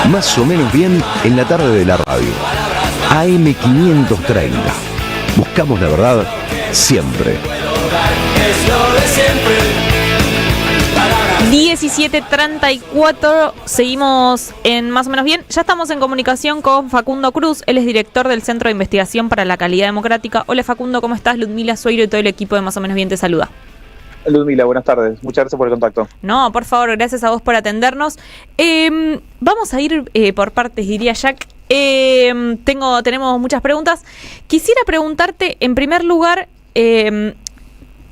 Más o menos bien en la tarde de la radio. AM530. Buscamos la verdad siempre. 17:34, seguimos en Más o menos bien. Ya estamos en comunicación con Facundo Cruz, él es director del Centro de Investigación para la Calidad Democrática. Hola Facundo, ¿cómo estás? Ludmila Sueiro y todo el equipo de Más o menos bien te saluda. Ludmila, buenas tardes. Muchas gracias por el contacto. No, por favor, gracias a vos por atendernos. Vamos a ir por partes, diría Jack. Tenemos muchas preguntas. Quisiera preguntarte, en primer lugar,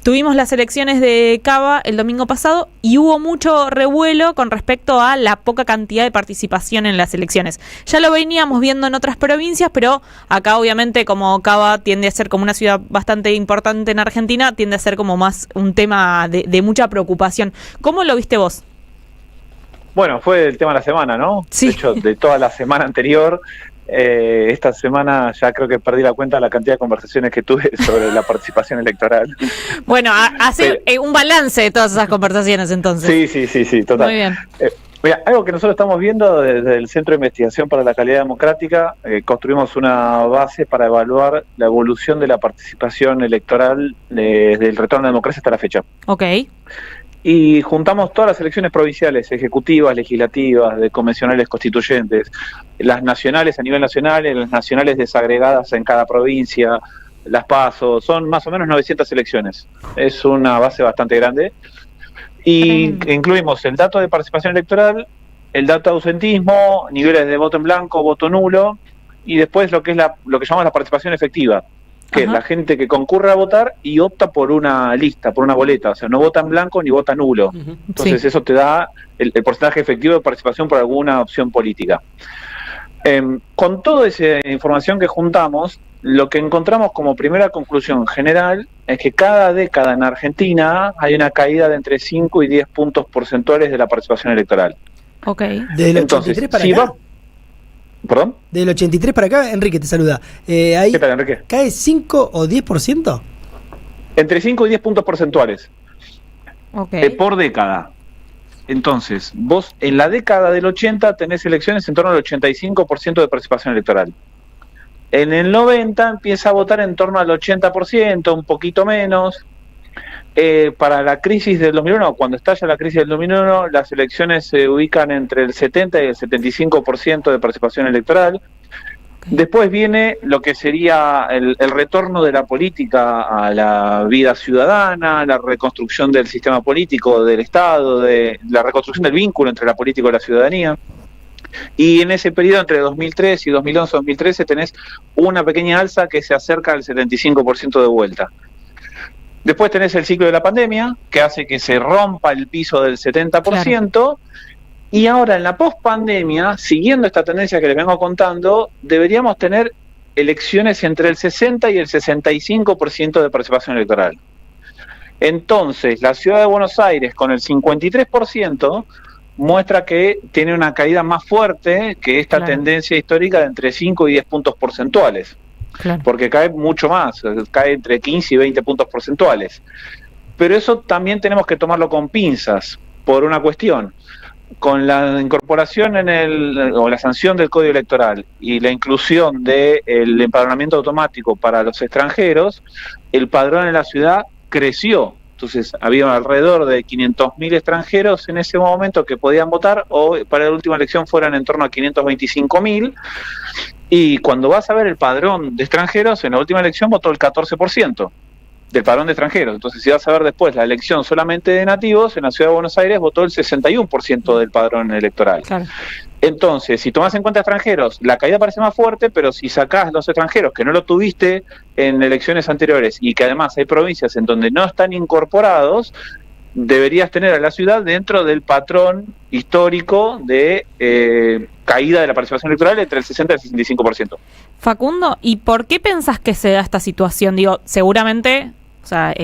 tuvimos las elecciones de Cava el domingo pasado y hubo mucho revuelo con respecto a la poca cantidad de participación en las elecciones. Ya lo veníamos viendo en otras provincias, pero acá obviamente como Cava tiende a ser como una ciudad bastante importante en Argentina, tiende a ser como más un tema de mucha preocupación. ¿Cómo lo viste vos? Bueno, fue el tema de la semana, ¿no? Sí. De hecho, de toda la semana anterior, esta semana ya creo que perdí la cuenta de la cantidad de conversaciones que tuve sobre la participación electoral. Bueno, hace un balance de todas esas conversaciones entonces. Sí, total. Muy bien. Mira, algo que nosotros estamos viendo desde el Centro de Investigación para la Calidad Democrática, construimos una base para evaluar la evolución de la participación electoral desde el retorno a la democracia hasta la fecha. Ok. Y juntamos todas las elecciones provinciales, ejecutivas, legislativas, de convencionales constituyentes, las nacionales a nivel nacional, las nacionales desagregadas en cada provincia, las PASO, son más o menos 900 elecciones. Es una base bastante grande. Y incluimos el dato de participación electoral, el dato de ausentismo, niveles de voto en blanco, voto nulo, y después lo que es lo que llamamos la participación efectiva, que es la gente que concurre a votar y opta por una lista, por una boleta, o sea, no vota en blanco ni vota nulo. Entonces eso te da el porcentaje efectivo de participación por alguna opción política. Con toda esa información que juntamos, lo que encontramos como primera conclusión general es que cada década en Argentina hay una caída de entre 5 y 10 puntos porcentuales de la participación electoral. Ok. Desde el 83 para acá. ¿Perdón? Del 83 para acá, Enrique te saluda. Ahí ¿Qué tal, Enrique? ¿Cae 5 o 10%? Entre 5 y 10 puntos porcentuales. Okay. Por década. Entonces, vos en la década del 80 tenés elecciones en torno al 85% de participación electoral. En el 90 empieza a votar en torno al 80%, un poquito menos. Para la crisis del 2001, cuando estalla la crisis del 2001, las elecciones se ubican entre el 70 y el 75% de participación electoral. Después viene lo que sería el retorno de la política a la vida ciudadana, la reconstrucción del sistema político del Estado, de la reconstrucción del vínculo entre la política y la ciudadanía. Y en ese periodo, entre 2003 y 2011-2013, tenés una pequeña alza que se acerca al 75% de vuelta. Después tenés el ciclo de la pandemia, que hace que se rompa el piso del 70%, claro. Y ahora en la pospandemia, siguiendo esta tendencia que les vengo contando, deberíamos tener elecciones entre el 60 y el 65% de participación electoral. Entonces, la ciudad de Buenos Aires, con el 53%, muestra que tiene una caída más fuerte que esta tendencia histórica de entre 5 y 10 puntos porcentuales. Claro. Porque cae mucho más, cae entre 15 y 20 puntos porcentuales. Pero eso también tenemos que tomarlo con pinzas, por una cuestión. Con la incorporación o la sanción del Código Electoral y la inclusión del empadronamiento automático para los extranjeros, el padrón en la ciudad creció. Entonces había alrededor de 500.000 extranjeros en ese momento que podían votar, o para la última elección fueran en torno a 525.000. Y cuando vas a ver el padrón de extranjeros, en la última elección votó el 14% del padrón de extranjeros. Entonces, si vas a ver después la elección solamente de nativos, en la Ciudad de Buenos Aires votó el 61% del padrón electoral. Claro. Entonces, si tomás en cuenta extranjeros, la caída parece más fuerte, pero si sacás los extranjeros que no lo tuviste en elecciones anteriores y que además hay provincias en donde no están incorporados, deberías tener a la ciudad dentro del patrón histórico de caída de la participación electoral entre el 60 y el 65%. Facundo, ¿y por qué pensás que se da esta situación? Digo, seguramente, o sea,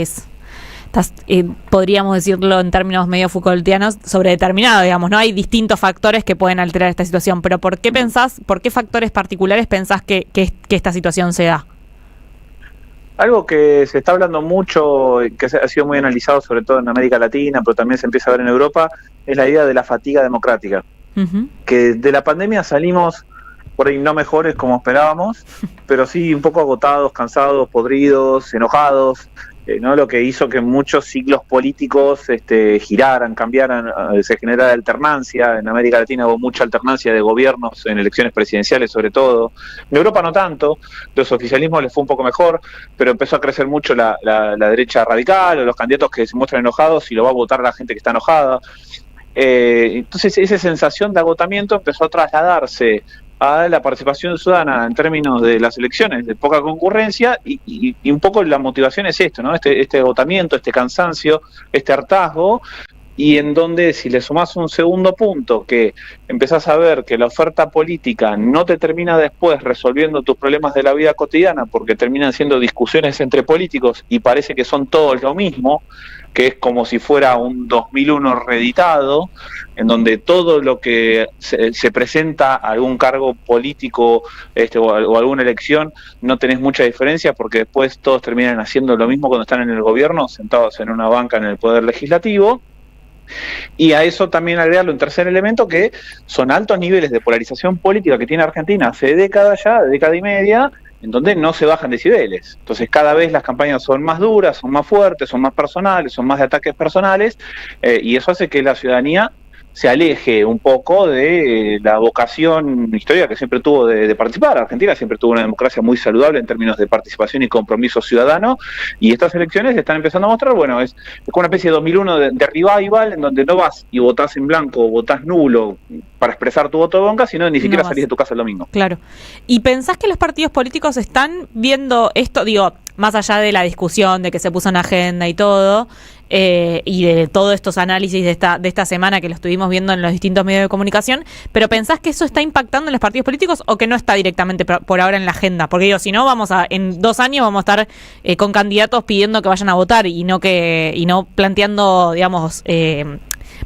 podríamos decirlo en términos medio Foucaultianos, sobredeterminado, digamos, ¿no? Hay distintos factores que pueden alterar esta situación, pero ¿por qué factores particulares pensás que esta situación se da? Algo que se está hablando mucho, que ha sido muy analizado sobre todo en América Latina, pero también se empieza a ver en Europa, es la idea de la fatiga democrática. Que de la pandemia salimos por ahí no mejores como esperábamos, pero sí un poco agotados, cansados, podridos, enojados, ¿no? Lo que hizo que muchos ciclos políticos giraran, cambiaran, se generara alternancia. En América Latina hubo mucha alternancia de gobiernos en elecciones presidenciales sobre todo. En Europa no tanto, los oficialismos les fue un poco mejor, pero empezó a crecer mucho la derecha radical, o los candidatos que se muestran enojados y lo va a votar la gente que está enojada. Entonces esa sensación de agotamiento empezó a trasladarse a la participación ciudadana en términos de las elecciones, de poca concurrencia, y un poco la motivación es esto, ¿no? Este agotamiento, este cansancio, este hartazgo, y en donde si le sumás un segundo punto, que empezás a ver que la oferta política no te termina después resolviendo tus problemas de la vida cotidiana, porque terminan siendo discusiones entre políticos y parece que son todos lo mismo, que es como si fuera un 2001 reeditado, en donde todo lo que se presenta a algún cargo político o alguna elección, no tenés mucha diferencia, porque después todos terminan haciendo lo mismo cuando están en el gobierno, sentados en una banca en el Poder Legislativo. Y a eso también agregarle un tercer elemento, que son altos niveles de polarización política que tiene Argentina hace década y media, en donde no se bajan decibeles. Entonces cada vez las campañas son más duras, son más fuertes, son más personales, son más de ataques personales, y eso hace que la ciudadanía se aleje un poco de la vocación histórica que siempre tuvo de participar. Argentina siempre tuvo una democracia muy saludable en términos de participación y compromiso ciudadano, y estas elecciones están empezando a mostrar, bueno, es como una especie de 2001 de revival, en donde no vas y votás en blanco o votás nulo para expresar tu voto de bronca, sino ni siquiera salís de tu casa el domingo. Claro. ¿Y pensás que los partidos políticos están viendo esto, digo, más allá de la discusión de que se puso en agenda y todo, y de todos estos análisis de esta semana que lo estuvimos viendo en los distintos medios de comunicación, pero pensás que eso está impactando en los partidos políticos o que no está directamente por ahora en la agenda? Porque digo, si no, en 2 años vamos a estar con candidatos pidiendo que vayan a votar y no planteando, digamos,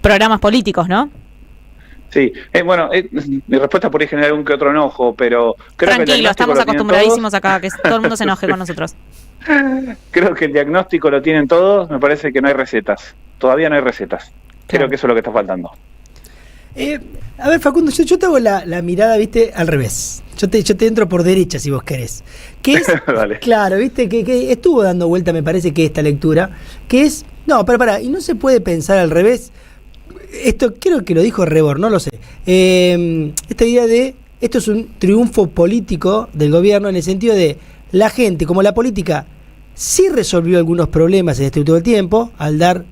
programas políticos, ¿no? Sí, bueno, mi respuesta por ahí generar un que otro enojo, pero creo tranquilo, que estamos acostumbradísimos acá que todo el mundo se enoje con nosotros. Creo que el diagnóstico lo tienen todos, me parece que no hay recetas, todavía no hay recetas. Creo que eso es lo que está faltando. A ver, Facundo, yo te hago la mirada, viste, al revés. Yo te entro por derecha, si vos querés. Que es, Dale. Claro, viste, que estuvo dando vuelta, me parece que esta lectura, que es, no, para, y no se puede pensar al revés. Esto creo que lo dijo Rebor, no lo sé. Esta idea de, esto es un triunfo político del gobierno en el sentido de la gente, como la política sí resolvió algunos problemas en este último tiempo, al dar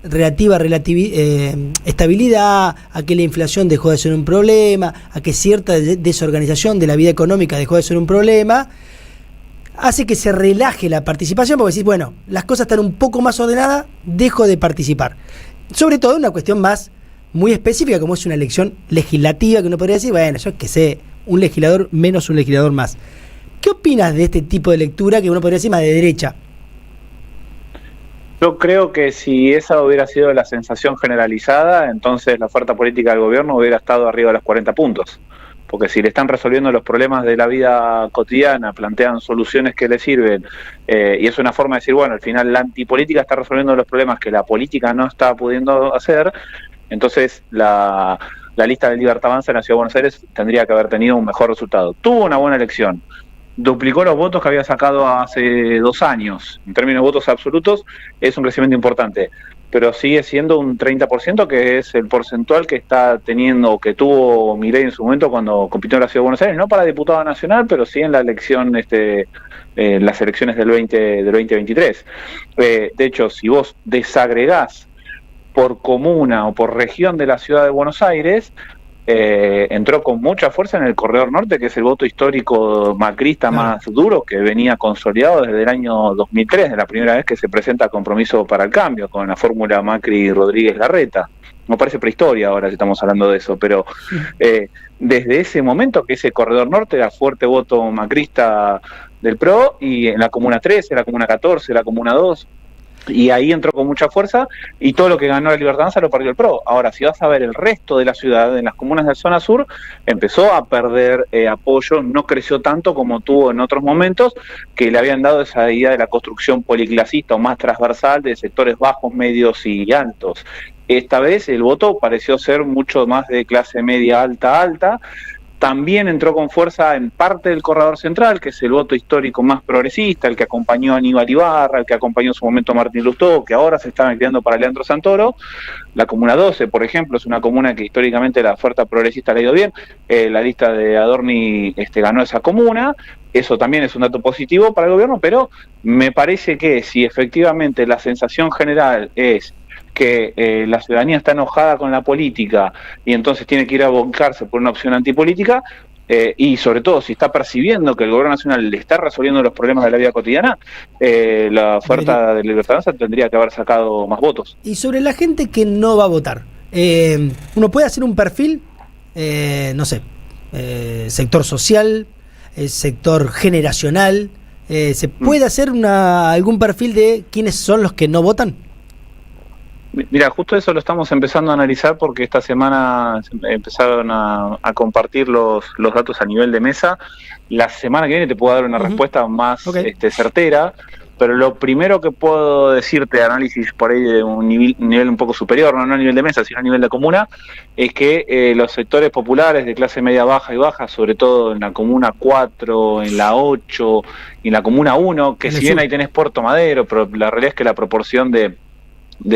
relativa estabilidad, a que la inflación dejó de ser un problema, a que cierta desorganización de la vida económica dejó de ser un problema, hace que se relaje la participación, porque decís, bueno, las cosas están un poco más ordenadas, dejo de participar. Sobre todo una cuestión muy específica, como es una elección legislativa, que uno podría decir, bueno, yo qué sé, un legislador menos un legislador más. ¿Qué opinas de este tipo de lectura que uno podría decir más de derecha? Yo creo que si esa hubiera sido la sensación generalizada, entonces la oferta política del gobierno hubiera estado arriba de los 40 puntos. Porque si le están resolviendo los problemas de la vida cotidiana, plantean soluciones que le sirven, y es una forma de decir, bueno, al final la antipolítica está resolviendo los problemas que la política no está pudiendo hacer, entonces la lista de Libertad Avanza en la Ciudad de Buenos Aires tendría que haber tenido un mejor resultado. Tuvo una buena elección, duplicó los votos que había sacado hace 2 años. En términos de votos absolutos es un crecimiento importante, pero sigue siendo un 30%, que es el porcentual que está teniendo, que tuvo Milei en su momento cuando compitió en la Ciudad de Buenos Aires, no para diputado nacional, pero sí en la elección, las elecciones del 2023. De hecho, si vos desagregás por comuna o por región de la Ciudad de Buenos Aires, entró con mucha fuerza en el Corredor Norte, que es el voto histórico macrista más duro, que venía consolidado desde el año 2003, de la primera vez que se presenta Compromiso para el Cambio, con la fórmula Macri-Rodríguez-Larreta. No parece prehistoria ahora si estamos hablando de eso, pero desde ese momento que ese Corredor Norte era fuerte voto macrista del PRO, y en la Comuna 13, la Comuna 14, la Comuna 2, y ahí entró con mucha fuerza, y todo lo que ganó la Libertad Avanza lo perdió el PRO. Ahora, si vas a ver el resto de la ciudad, en las comunas de la zona sur, empezó a perder apoyo, no creció tanto como tuvo en otros momentos, que le habían dado esa idea de la construcción policlasista o más transversal de sectores bajos, medios y altos. Esta vez el voto pareció ser mucho más de clase media, alta. También entró con fuerza en parte del Corredor Central, que es el voto histórico más progresista, el que acompañó a Aníbal Ibarra, el que acompañó en su momento a Martín Lustó, que ahora se está creando para Leandro Santoro. La Comuna 12, por ejemplo, es una comuna que históricamente la oferta progresista le ha ido bien. La lista de Adorni ganó esa comuna. Eso también es un dato positivo para el gobierno, pero me parece que si efectivamente la sensación general es que la ciudadanía está enojada con la política y entonces tiene que ir a volcarse por una opción antipolítica, y sobre todo si está percibiendo que el gobierno nacional le está resolviendo los problemas de la vida cotidiana, la oferta de Libertad Avanza tendría que haber sacado más votos. Y sobre la gente que no va a votar, uno puede hacer un perfil, no sé, sector social, sector generacional, ¿se puede hacer algún perfil de quiénes son los que no votan? Mira, justo eso lo estamos empezando a analizar porque esta semana empezaron a compartir los datos a nivel de mesa. La semana que viene te puedo dar una respuesta más certera, pero lo primero que puedo decirte de análisis por ahí de un nivel un poco superior, no a nivel de mesa, sino a nivel de comuna, es que los sectores populares de clase media baja y baja, sobre todo en la comuna 4, en la 8 y en la comuna 1, que si bien ahí tenés Puerto Madero, pero la realidad es que la proporción de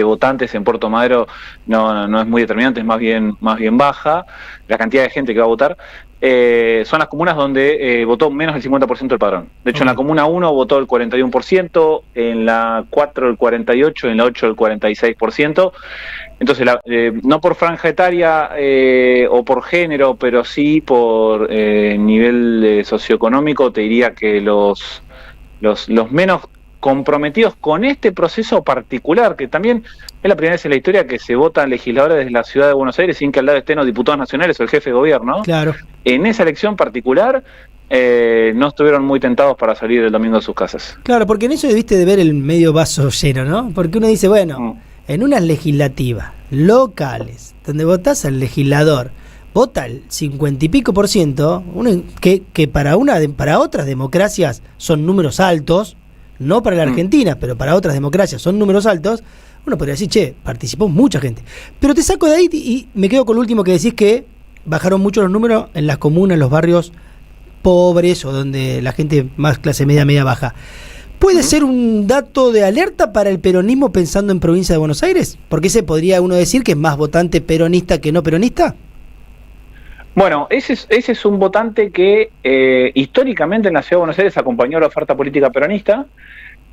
votantes en Puerto Madero no es muy determinante, es más bien baja la cantidad de gente que va a votar. Son las comunas donde votó menos del 50% del padrón. De hecho, en la comuna 1 votó el 41%, en la 4 el 48%, en la 8 el 46%. Entonces, no por franja etaria o por género, pero sí por nivel socioeconómico, te diría que los menos comprometidos con este proceso particular, que también es la primera vez en la historia que se votan legisladores desde la ciudad de Buenos Aires sin que al lado estén los diputados nacionales o el jefe de gobierno. Claro. En esa elección particular no estuvieron muy tentados para salir el domingo de sus casas. Claro, porque en eso debiste de ver el medio vaso lleno, ¿no? Porque uno dice, bueno, en unas legislativas locales, donde votás al legislador, vota el 50 y pico %, que para otras democracias son números altos, no para la Argentina, pero para otras democracias son números altos, uno podría decir, che, participó mucha gente. Pero te saco de ahí y me quedo con lo último que decís, que bajaron mucho los números en las comunas, en los barrios pobres o donde la gente más clase media baja. ¿Puede ser un dato de alerta para el peronismo pensando en provincia de Buenos Aires? Porque ese podría uno decir que es más votante peronista que no peronista. Bueno, ese es un votante que históricamente en la Ciudad de Buenos Aires acompañó la oferta política peronista,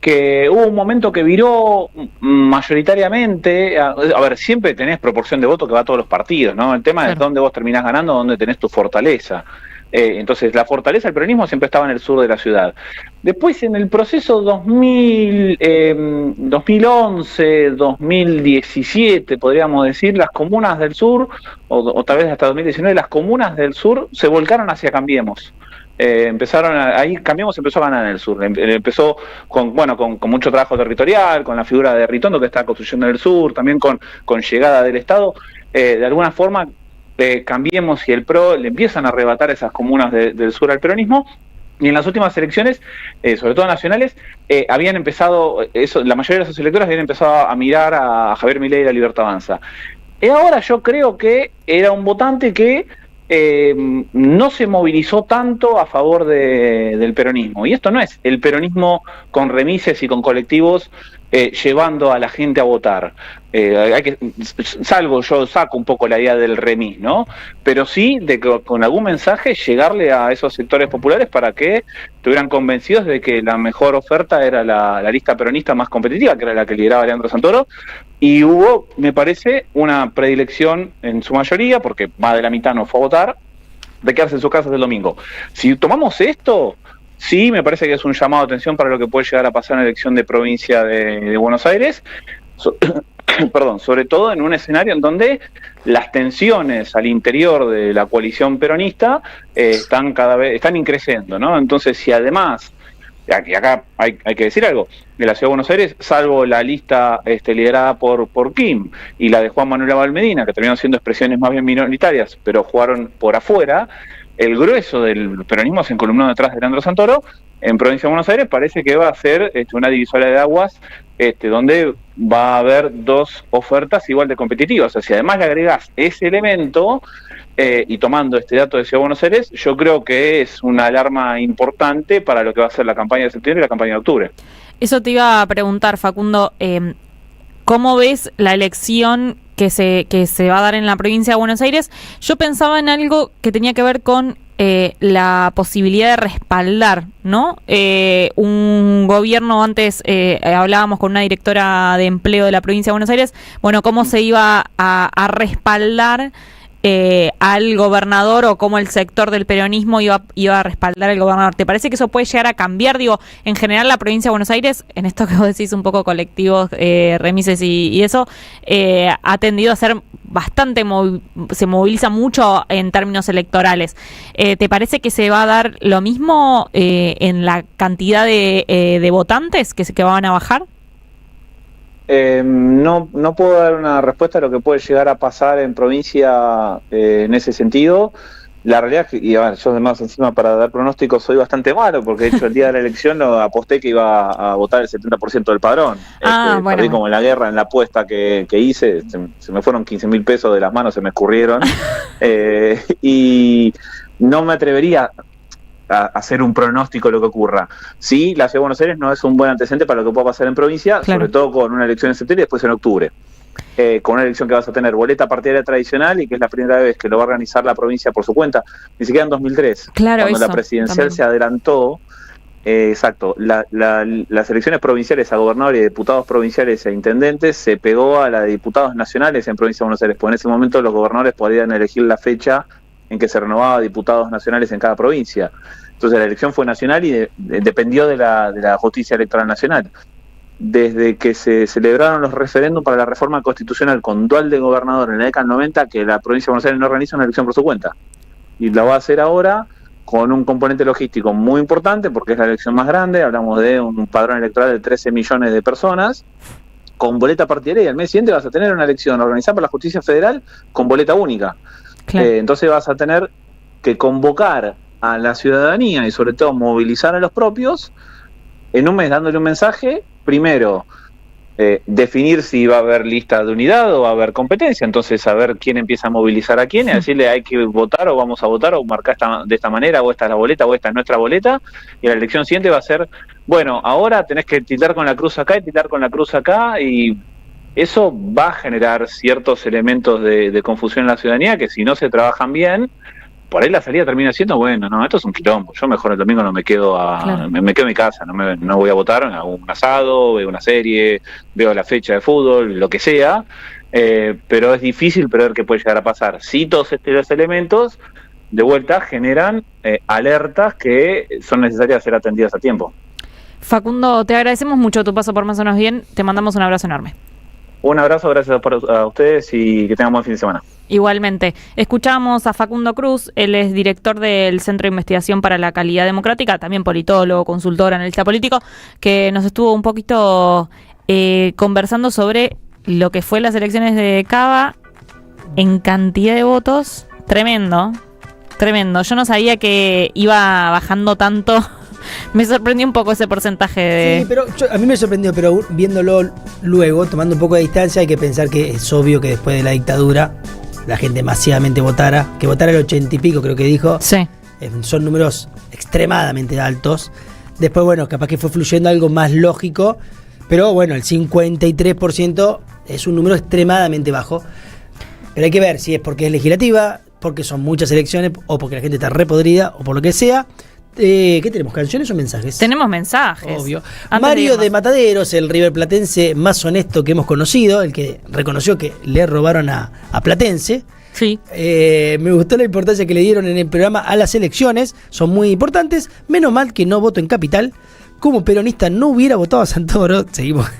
que hubo un momento que viró mayoritariamente, a ver, siempre tenés proporción de voto que va a todos los partidos, ¿no? El tema es dónde vos terminás ganando, dónde tenés tu fortaleza. Entonces, la fortaleza del peronismo siempre estaba en el sur de la ciudad. Después, en el proceso 2011, 2017, podríamos decir, las comunas del sur, o tal vez hasta 2019, las comunas del sur se volcaron hacia Cambiemos. Ahí Cambiemos empezó a ganar en el sur. Empezó con mucho trabajo territorial, con la figura de Ritondo que está construyendo en el sur, también con llegada del Estado. De alguna forma, Cambiemos y el PRO le empiezan a arrebatar esas comunas del sur al peronismo, y en las últimas elecciones, sobre todo nacionales, habían empezado, la mayoría de esos electores habían empezado a mirar a Javier Milei y la Libertad Avanza. Y ahora yo creo que era un votante que no se movilizó tanto a favor del peronismo, y esto no es el peronismo con remises y con colectivos llevando a la gente a votar. Yo saco un poco la idea del remis, ¿no? Pero sí de que con algún mensaje llegarle a esos sectores populares para que estuvieran convencidos de que la mejor oferta era la lista peronista más competitiva, que era la que lideraba Leandro Santoro, y hubo, me parece, una predilección en su mayoría, porque más de la mitad no fue a votar, de quedarse en sus casas el domingo. Si tomamos esto, sí, me parece que es un llamado de atención para lo que puede llegar a pasar en la elección de provincia de Buenos Aires, sobre todo en un escenario en donde las tensiones al interior de la coalición peronista están increciendo, ¿no? Entonces, si además, y acá hay que decir algo, de la Ciudad de Buenos Aires, salvo la lista liderada por Kim y la de Juan Manuel Abal Medina, que terminaron siendo expresiones más bien minoritarias, pero jugaron por afuera, el grueso del peronismo se encolumnó detrás de Leandro Santoro. En provincia de Buenos Aires parece que va a ser una divisoria de aguas donde va a haber dos ofertas igual de competitivas. O sea, si además le agregás ese elemento, y tomando este dato de Ciudad de Buenos Aires, yo creo que es una alarma importante para lo que va a ser la campaña de septiembre y la campaña de octubre. Eso te iba a preguntar, Facundo, ¿cómo ves la elección que se va a dar en la provincia de Buenos Aires? Yo pensaba en algo que tenía que ver con la posibilidad de respaldar, ¿no? Un gobierno, antes hablábamos con una directora de empleo de la provincia de Buenos Aires, bueno, cómo se iba a respaldar al gobernador o cómo el sector del peronismo iba a respaldar al gobernador. ¿Te parece que eso puede llegar a cambiar? Digo, en general la provincia de Buenos Aires, en esto que vos decís un poco colectivos, remises y eso, ha tendido a ser bastante, se moviliza mucho en términos electorales. ¿Te parece que se va a dar lo mismo en la cantidad de votantes que van a bajar? No puedo dar una respuesta a lo que puede llegar a pasar en provincia en ese sentido. La realidad es que, y a ver, yo además encima para dar pronósticos soy bastante malo, porque de hecho el día de la elección aposté que iba a votar el 70% del padrón. Perdí como en la guerra, en la apuesta que hice, se me fueron 15.000 pesos de las manos, se me escurrieron. Y no me atrevería a hacer un pronóstico de lo que ocurra. Sí, la Ciudad de Buenos Aires no es un buen antecedente para lo que pueda pasar en provincia, claro, sobre todo con una elección en septiembre y después en octubre. Con una elección que vas a tener boleta partidaria tradicional y que es la primera vez que lo va a organizar la provincia por su cuenta, ni siquiera en 2003, claro, cuando la presidencial también se adelantó. Exacto, las elecciones provinciales a gobernador y diputados provinciales e intendentes se pegó a la de diputados nacionales en provincia de Buenos Aires, porque en ese momento los gobernadores podían elegir la fecha en que se renovaba diputados nacionales en cada provincia. Entonces la elección fue nacional y dependió de la justicia electoral nacional. Desde que se celebraron los referéndums para la reforma constitucional con dual de gobernador en la década del 90, que la provincia de Buenos Aires no organiza una elección por su cuenta. Y la va a hacer ahora con un componente logístico muy importante, porque es la elección más grande, hablamos de un padrón electoral de 13 millones de personas, con boleta partidaria, y al mes siguiente vas a tener una elección organizada por la justicia federal con boleta única. Claro. Entonces vas a tener que convocar a la ciudadanía y sobre todo movilizar a los propios en un mes dándole un mensaje, primero definir si va a haber lista de unidad o va a haber competencia, entonces saber quién empieza a movilizar a quién y decirle hay que votar o vamos a votar o marcar de esta manera o esta es la boleta o esta es nuestra boleta, y la elección siguiente va a ser, bueno, ahora tenés que tildar con la cruz acá y tildar con la cruz acá, y eso va a generar ciertos elementos de confusión en la ciudadanía que si no se trabajan bien, por ahí la salida termina siendo, bueno, no, esto es un quilombo, yo mejor el domingo no me quedo claro, me quedo en mi casa, no voy a votar, hago un asado, veo una serie, veo la fecha de fútbol, lo que sea, pero es difícil prever qué puede llegar a pasar. Si todos estos elementos, de vuelta, generan alertas que son necesarias ser atendidas a tiempo. Facundo, te agradecemos mucho tu paso por Más o Menos Bien, te mandamos un abrazo enorme. Un abrazo, gracias a ustedes y que tengan buen fin de semana. Igualmente. Escuchamos a Facundo Cruz, él es director del Centro de Investigación para la Calidad Democrática, también politólogo, consultor, analista político, que nos estuvo un poquito conversando sobre lo que fue las elecciones de Cava en cantidad de votos. Tremendo, tremendo. Yo no sabía que iba bajando tanto. Me sorprendió un poco ese porcentaje de... Sí, pero a mí me sorprendió, pero viéndolo luego, tomando un poco de distancia, hay que pensar que es obvio que después de la dictadura la gente masivamente votara el 80 y pico, creo que dijo. Sí. Son números extremadamente altos. Después, bueno, capaz que fue fluyendo algo más lógico, pero bueno, el 53% es un número extremadamente bajo. Pero hay que ver si es porque es legislativa, porque son muchas elecciones, o porque la gente está repodrida, o por lo que sea. ¿Qué tenemos? ¿Canciones o mensajes? Tenemos mensajes. Obvio. Mario de Mataderos, el riverplatense más honesto que hemos conocido, el que reconoció que le robaron a Platense. Sí. Me gustó la importancia que le dieron en el programa a las elecciones, son muy importantes. Menos mal que no voto en Capital. Como peronista no hubiera votado a Santoro. Seguimos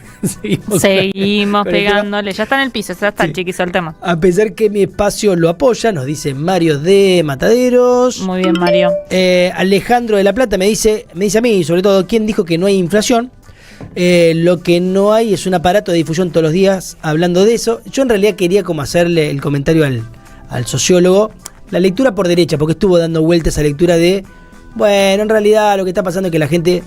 pegándole. Ya está en el piso, ya está, sí, chiquis, el tema. A pesar que mi espacio lo apoya, nos dice Mario de Mataderos. Muy bien, Mario. Alejandro de La Plata me dice a mí, sobre todo, ¿quién dijo que no hay inflación? Lo que no hay es un aparato de difusión todos los días hablando de eso. Yo en realidad quería como hacerle el comentario al sociólogo, la lectura por derecha, porque estuvo dando vueltas a lectura de, bueno, en realidad lo que está pasando es que la gente,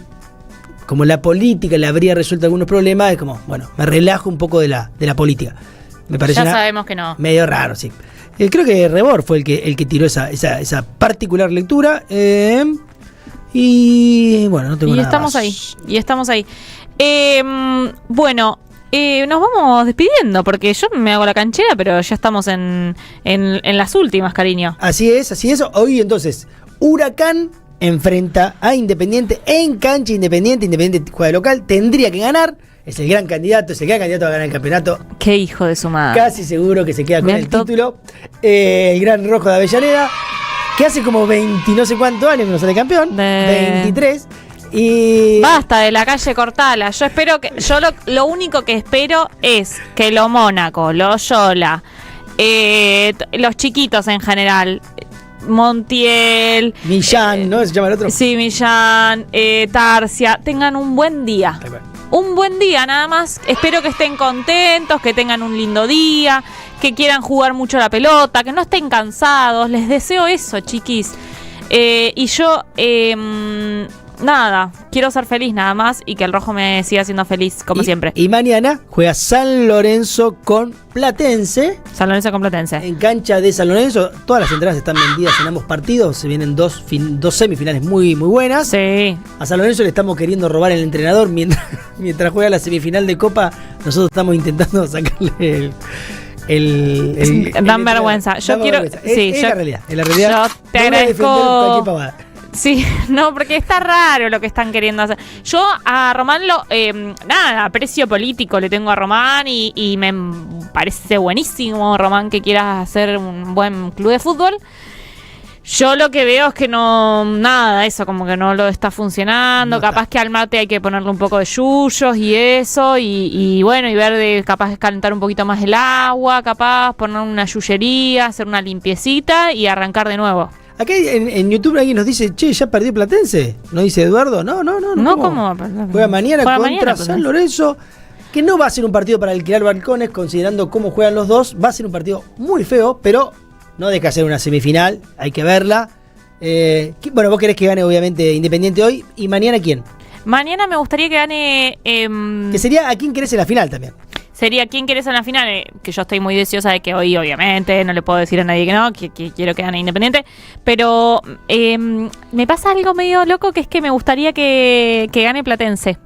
como la política le habría resuelto algunos problemas, es como, bueno, me relajo un poco de la política. Me parece ya sabemos que no. Medio raro, sí. Creo que Rebor fue el que tiró esa particular lectura. Y bueno, no tengo nada más. Y estamos ahí. Bueno, nos vamos despidiendo, porque yo me hago la canchera, pero ya estamos en las últimas, cariño. Así es. Hoy entonces, Huracán enfrenta a Independiente en cancha Independiente juega de local, tendría que ganar, es el gran candidato a ganar el campeonato. Qué hijo de su madre. Casi seguro que se queda con el título. El gran Rojo de Avellaneda, que hace como 20 no sé cuántos años que no sale campeón. 23. Y basta de la calle Cortala. Yo espero que. Lo único que espero es que lo Mónaco, lo Yola, los chiquitos en general, Montiel, Millán, ¿no? ¿Se llama el otro? Sí, Millán, Tarsia, tengan un buen día. Un buen día nada más. Espero que estén contentos, que tengan un lindo día, que quieran jugar mucho la pelota, que no estén cansados. Les deseo eso, chiquis. Y yo, nada, quiero ser feliz nada más y que el Rojo me siga siendo feliz como siempre. Y mañana juega San Lorenzo con Platense. San Lorenzo con Platense. En cancha de San Lorenzo. Todas las entradas están vendidas en ambos partidos. Se vienen dos semifinales muy, muy buenas. Sí. A San Lorenzo le estamos queriendo robar el entrenador mientras juega la semifinal de Copa. Nosotros estamos intentando sacarle dan vergüenza. Yo quiero. Sí, es la realidad. Es la realidad. Yo te agradezco. Sí, no, porque está raro lo que están queriendo hacer. Yo a Román aprecio político le tengo a Román y me parece buenísimo, Román, que quieras hacer un buen club de fútbol. Yo lo que veo es que eso como que no lo está funcionando. Capaz que al mate hay que ponerle un poco de yuyos y eso, y bueno, y ver capaz de calentar un poquito más el agua, capaz poner una yuyería, hacer una limpiecita y arrancar de nuevo. Acá en YouTube alguien nos dice, che, ¿ya perdió Platense? ¿No dice Eduardo? No. ¿Cómo? Juega mañana contra San Lorenzo, que no va a ser un partido para alquilar balcones, considerando cómo juegan los dos. Va a ser un partido muy feo, pero no deja de ser una semifinal, hay que verla. Bueno, vos querés que gane obviamente Independiente hoy. ¿Y mañana quién? Mañana me gustaría que gane... que sería a quién querés en la final también. Sería quién querés en la final, que yo estoy muy deseosa de que hoy, obviamente, no le puedo decir a nadie que no, que quiero que gane Independiente, pero me pasa algo medio loco, que es que me gustaría que gane Platense.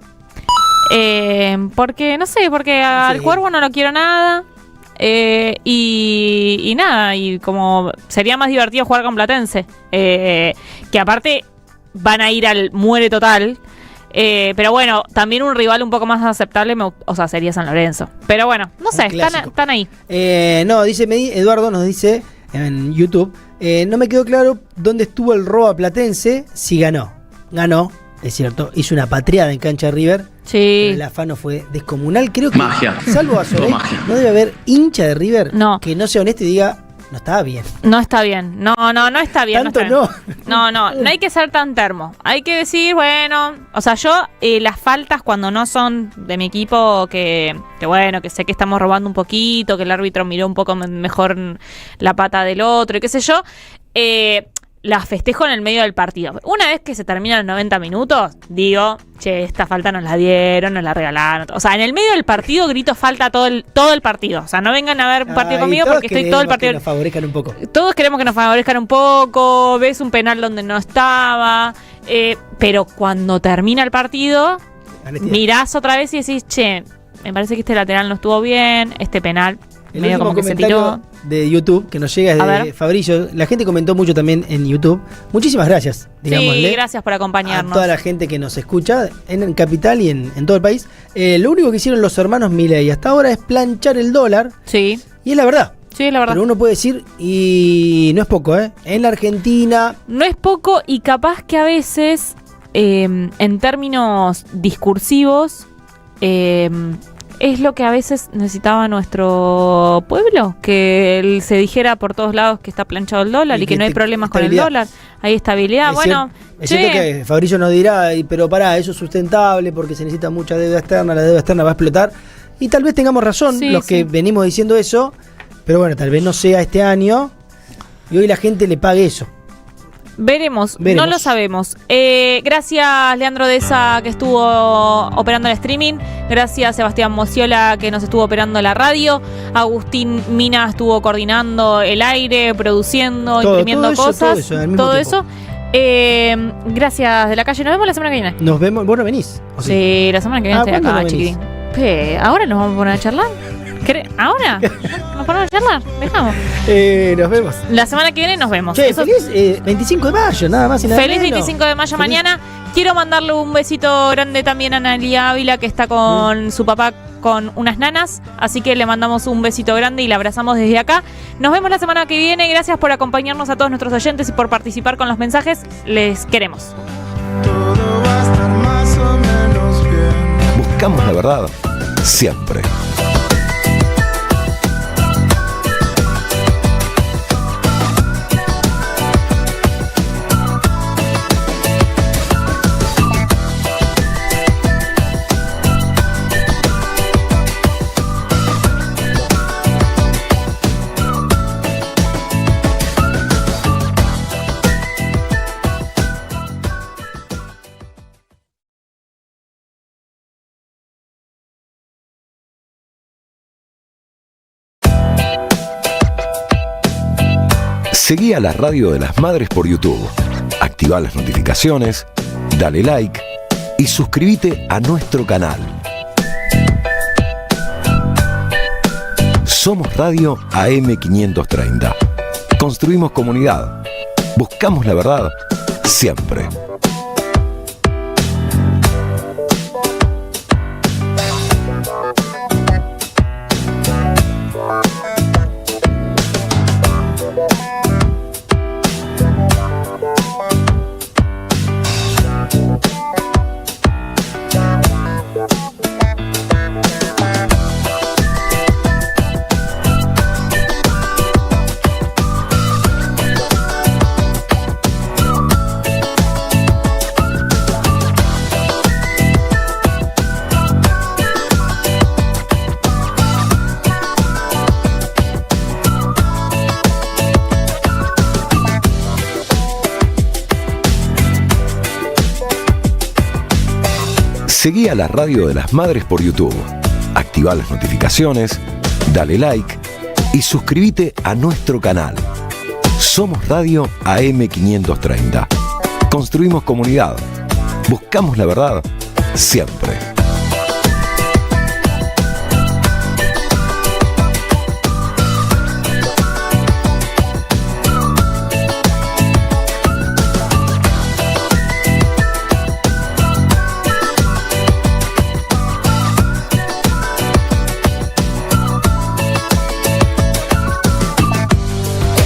Porque, no sé, porque al Cuervo no lo quiero nada, y nada, y como sería más divertido jugar con Platense, que aparte van a ir al muere total. Pero bueno, también un rival un poco más aceptable, sería San Lorenzo. Pero bueno, no sé, están ahí. Dice Eduardo, nos dice en YouTube, no me quedó claro dónde estuvo el robo a Platense si ganó. Ganó, es cierto, hizo una patriada en cancha de River. Sí. Pero el afano fue descomunal. Creo que, magia. Salvo a Soler, no debe haber hincha de River que no sea honesto y diga... No estaba bien. No está bien. No está bien. Tanto no hay que ser tan termo. Hay que decir, bueno, yo las faltas cuando no son de mi equipo, que bueno, que sé que estamos robando un poquito, que el árbitro miró un poco mejor la pata del otro y qué sé yo, las festejo en el medio del partido. Una vez que se terminan los 90 minutos, digo, che, esta falta nos la dieron, nos la regalaron. En el medio del partido grito falta todo el partido. No vengan a ver un partido conmigo porque estoy todo el partido. Que nos favorezcan un poco. Todos queremos que nos favorezcan un poco. Ves un penal donde no estaba. Pero cuando termina el partido, mirás otra vez y decís, che, me parece que este lateral no estuvo bien, este penal el medio como que se tiró. De YouTube, que nos llega desde Fabricio. La gente comentó mucho también en YouTube. Muchísimas gracias, digámosle. Sí, gracias por acompañarnos. A toda la gente que nos escucha en Capital y en todo el país. Lo único que hicieron los hermanos Milei hasta ahora es planchar el dólar. Sí. Y es la verdad. Sí, es la verdad. Pero uno puede decir, y no es poco, en la Argentina... No es poco, y capaz que a veces, en términos discursivos... es lo que a veces necesitaba nuestro pueblo, que se dijera por todos lados que está planchado el dólar y que no hay problemas con el dólar, hay estabilidad. Es cierto que Fabricio nos dirá, pero pará, eso es sustentable porque se necesita mucha deuda externa, la deuda externa va a explotar, y tal vez tengamos razón los que venimos diciendo eso, pero bueno, tal vez no sea este año y hoy la gente le pague eso. Veremos, no lo sabemos. Gracias Leandro Deza, que estuvo operando el streaming. Gracias Sebastián Mociola, que nos estuvo operando la radio. Agustín Mina estuvo coordinando el aire, produciendo, imprimiendo cosas. Todo eso. Gracias De la Calle. Nos vemos la semana que viene. Nos vemos. ¿Vos no venís? Sí, la semana que viene estoy acá, chiquitín. ¿Ahora nos vamos a poner a charlar? ¿Ahora? ¿Nos ponemos a charlar? Dejamos. Nos vemos. La semana que viene nos vemos. Che, feliz 25 de mayo, nada más y nada menos. Feliz 25 de mayo mañana. Quiero mandarle un besito grande también a Analia Ávila, que está con su papá con unas nanas, así que le mandamos un besito grande y la abrazamos desde acá. Nos vemos la semana que viene. Gracias por acompañarnos a todos nuestros oyentes y por participar con los mensajes. Les queremos. Buscamos la verdad siempre. Seguí a la Radio de las Madres por YouTube, activá las notificaciones, dale like y suscríbete a nuestro canal. Somos Radio AM530. Construimos comunidad. Buscamos la verdad siempre. Seguí a la Radio de las Madres por YouTube, activá las notificaciones, dale like y suscríbete a nuestro canal. Somos Radio AM530. Construimos comunidad. Buscamos la verdad siempre.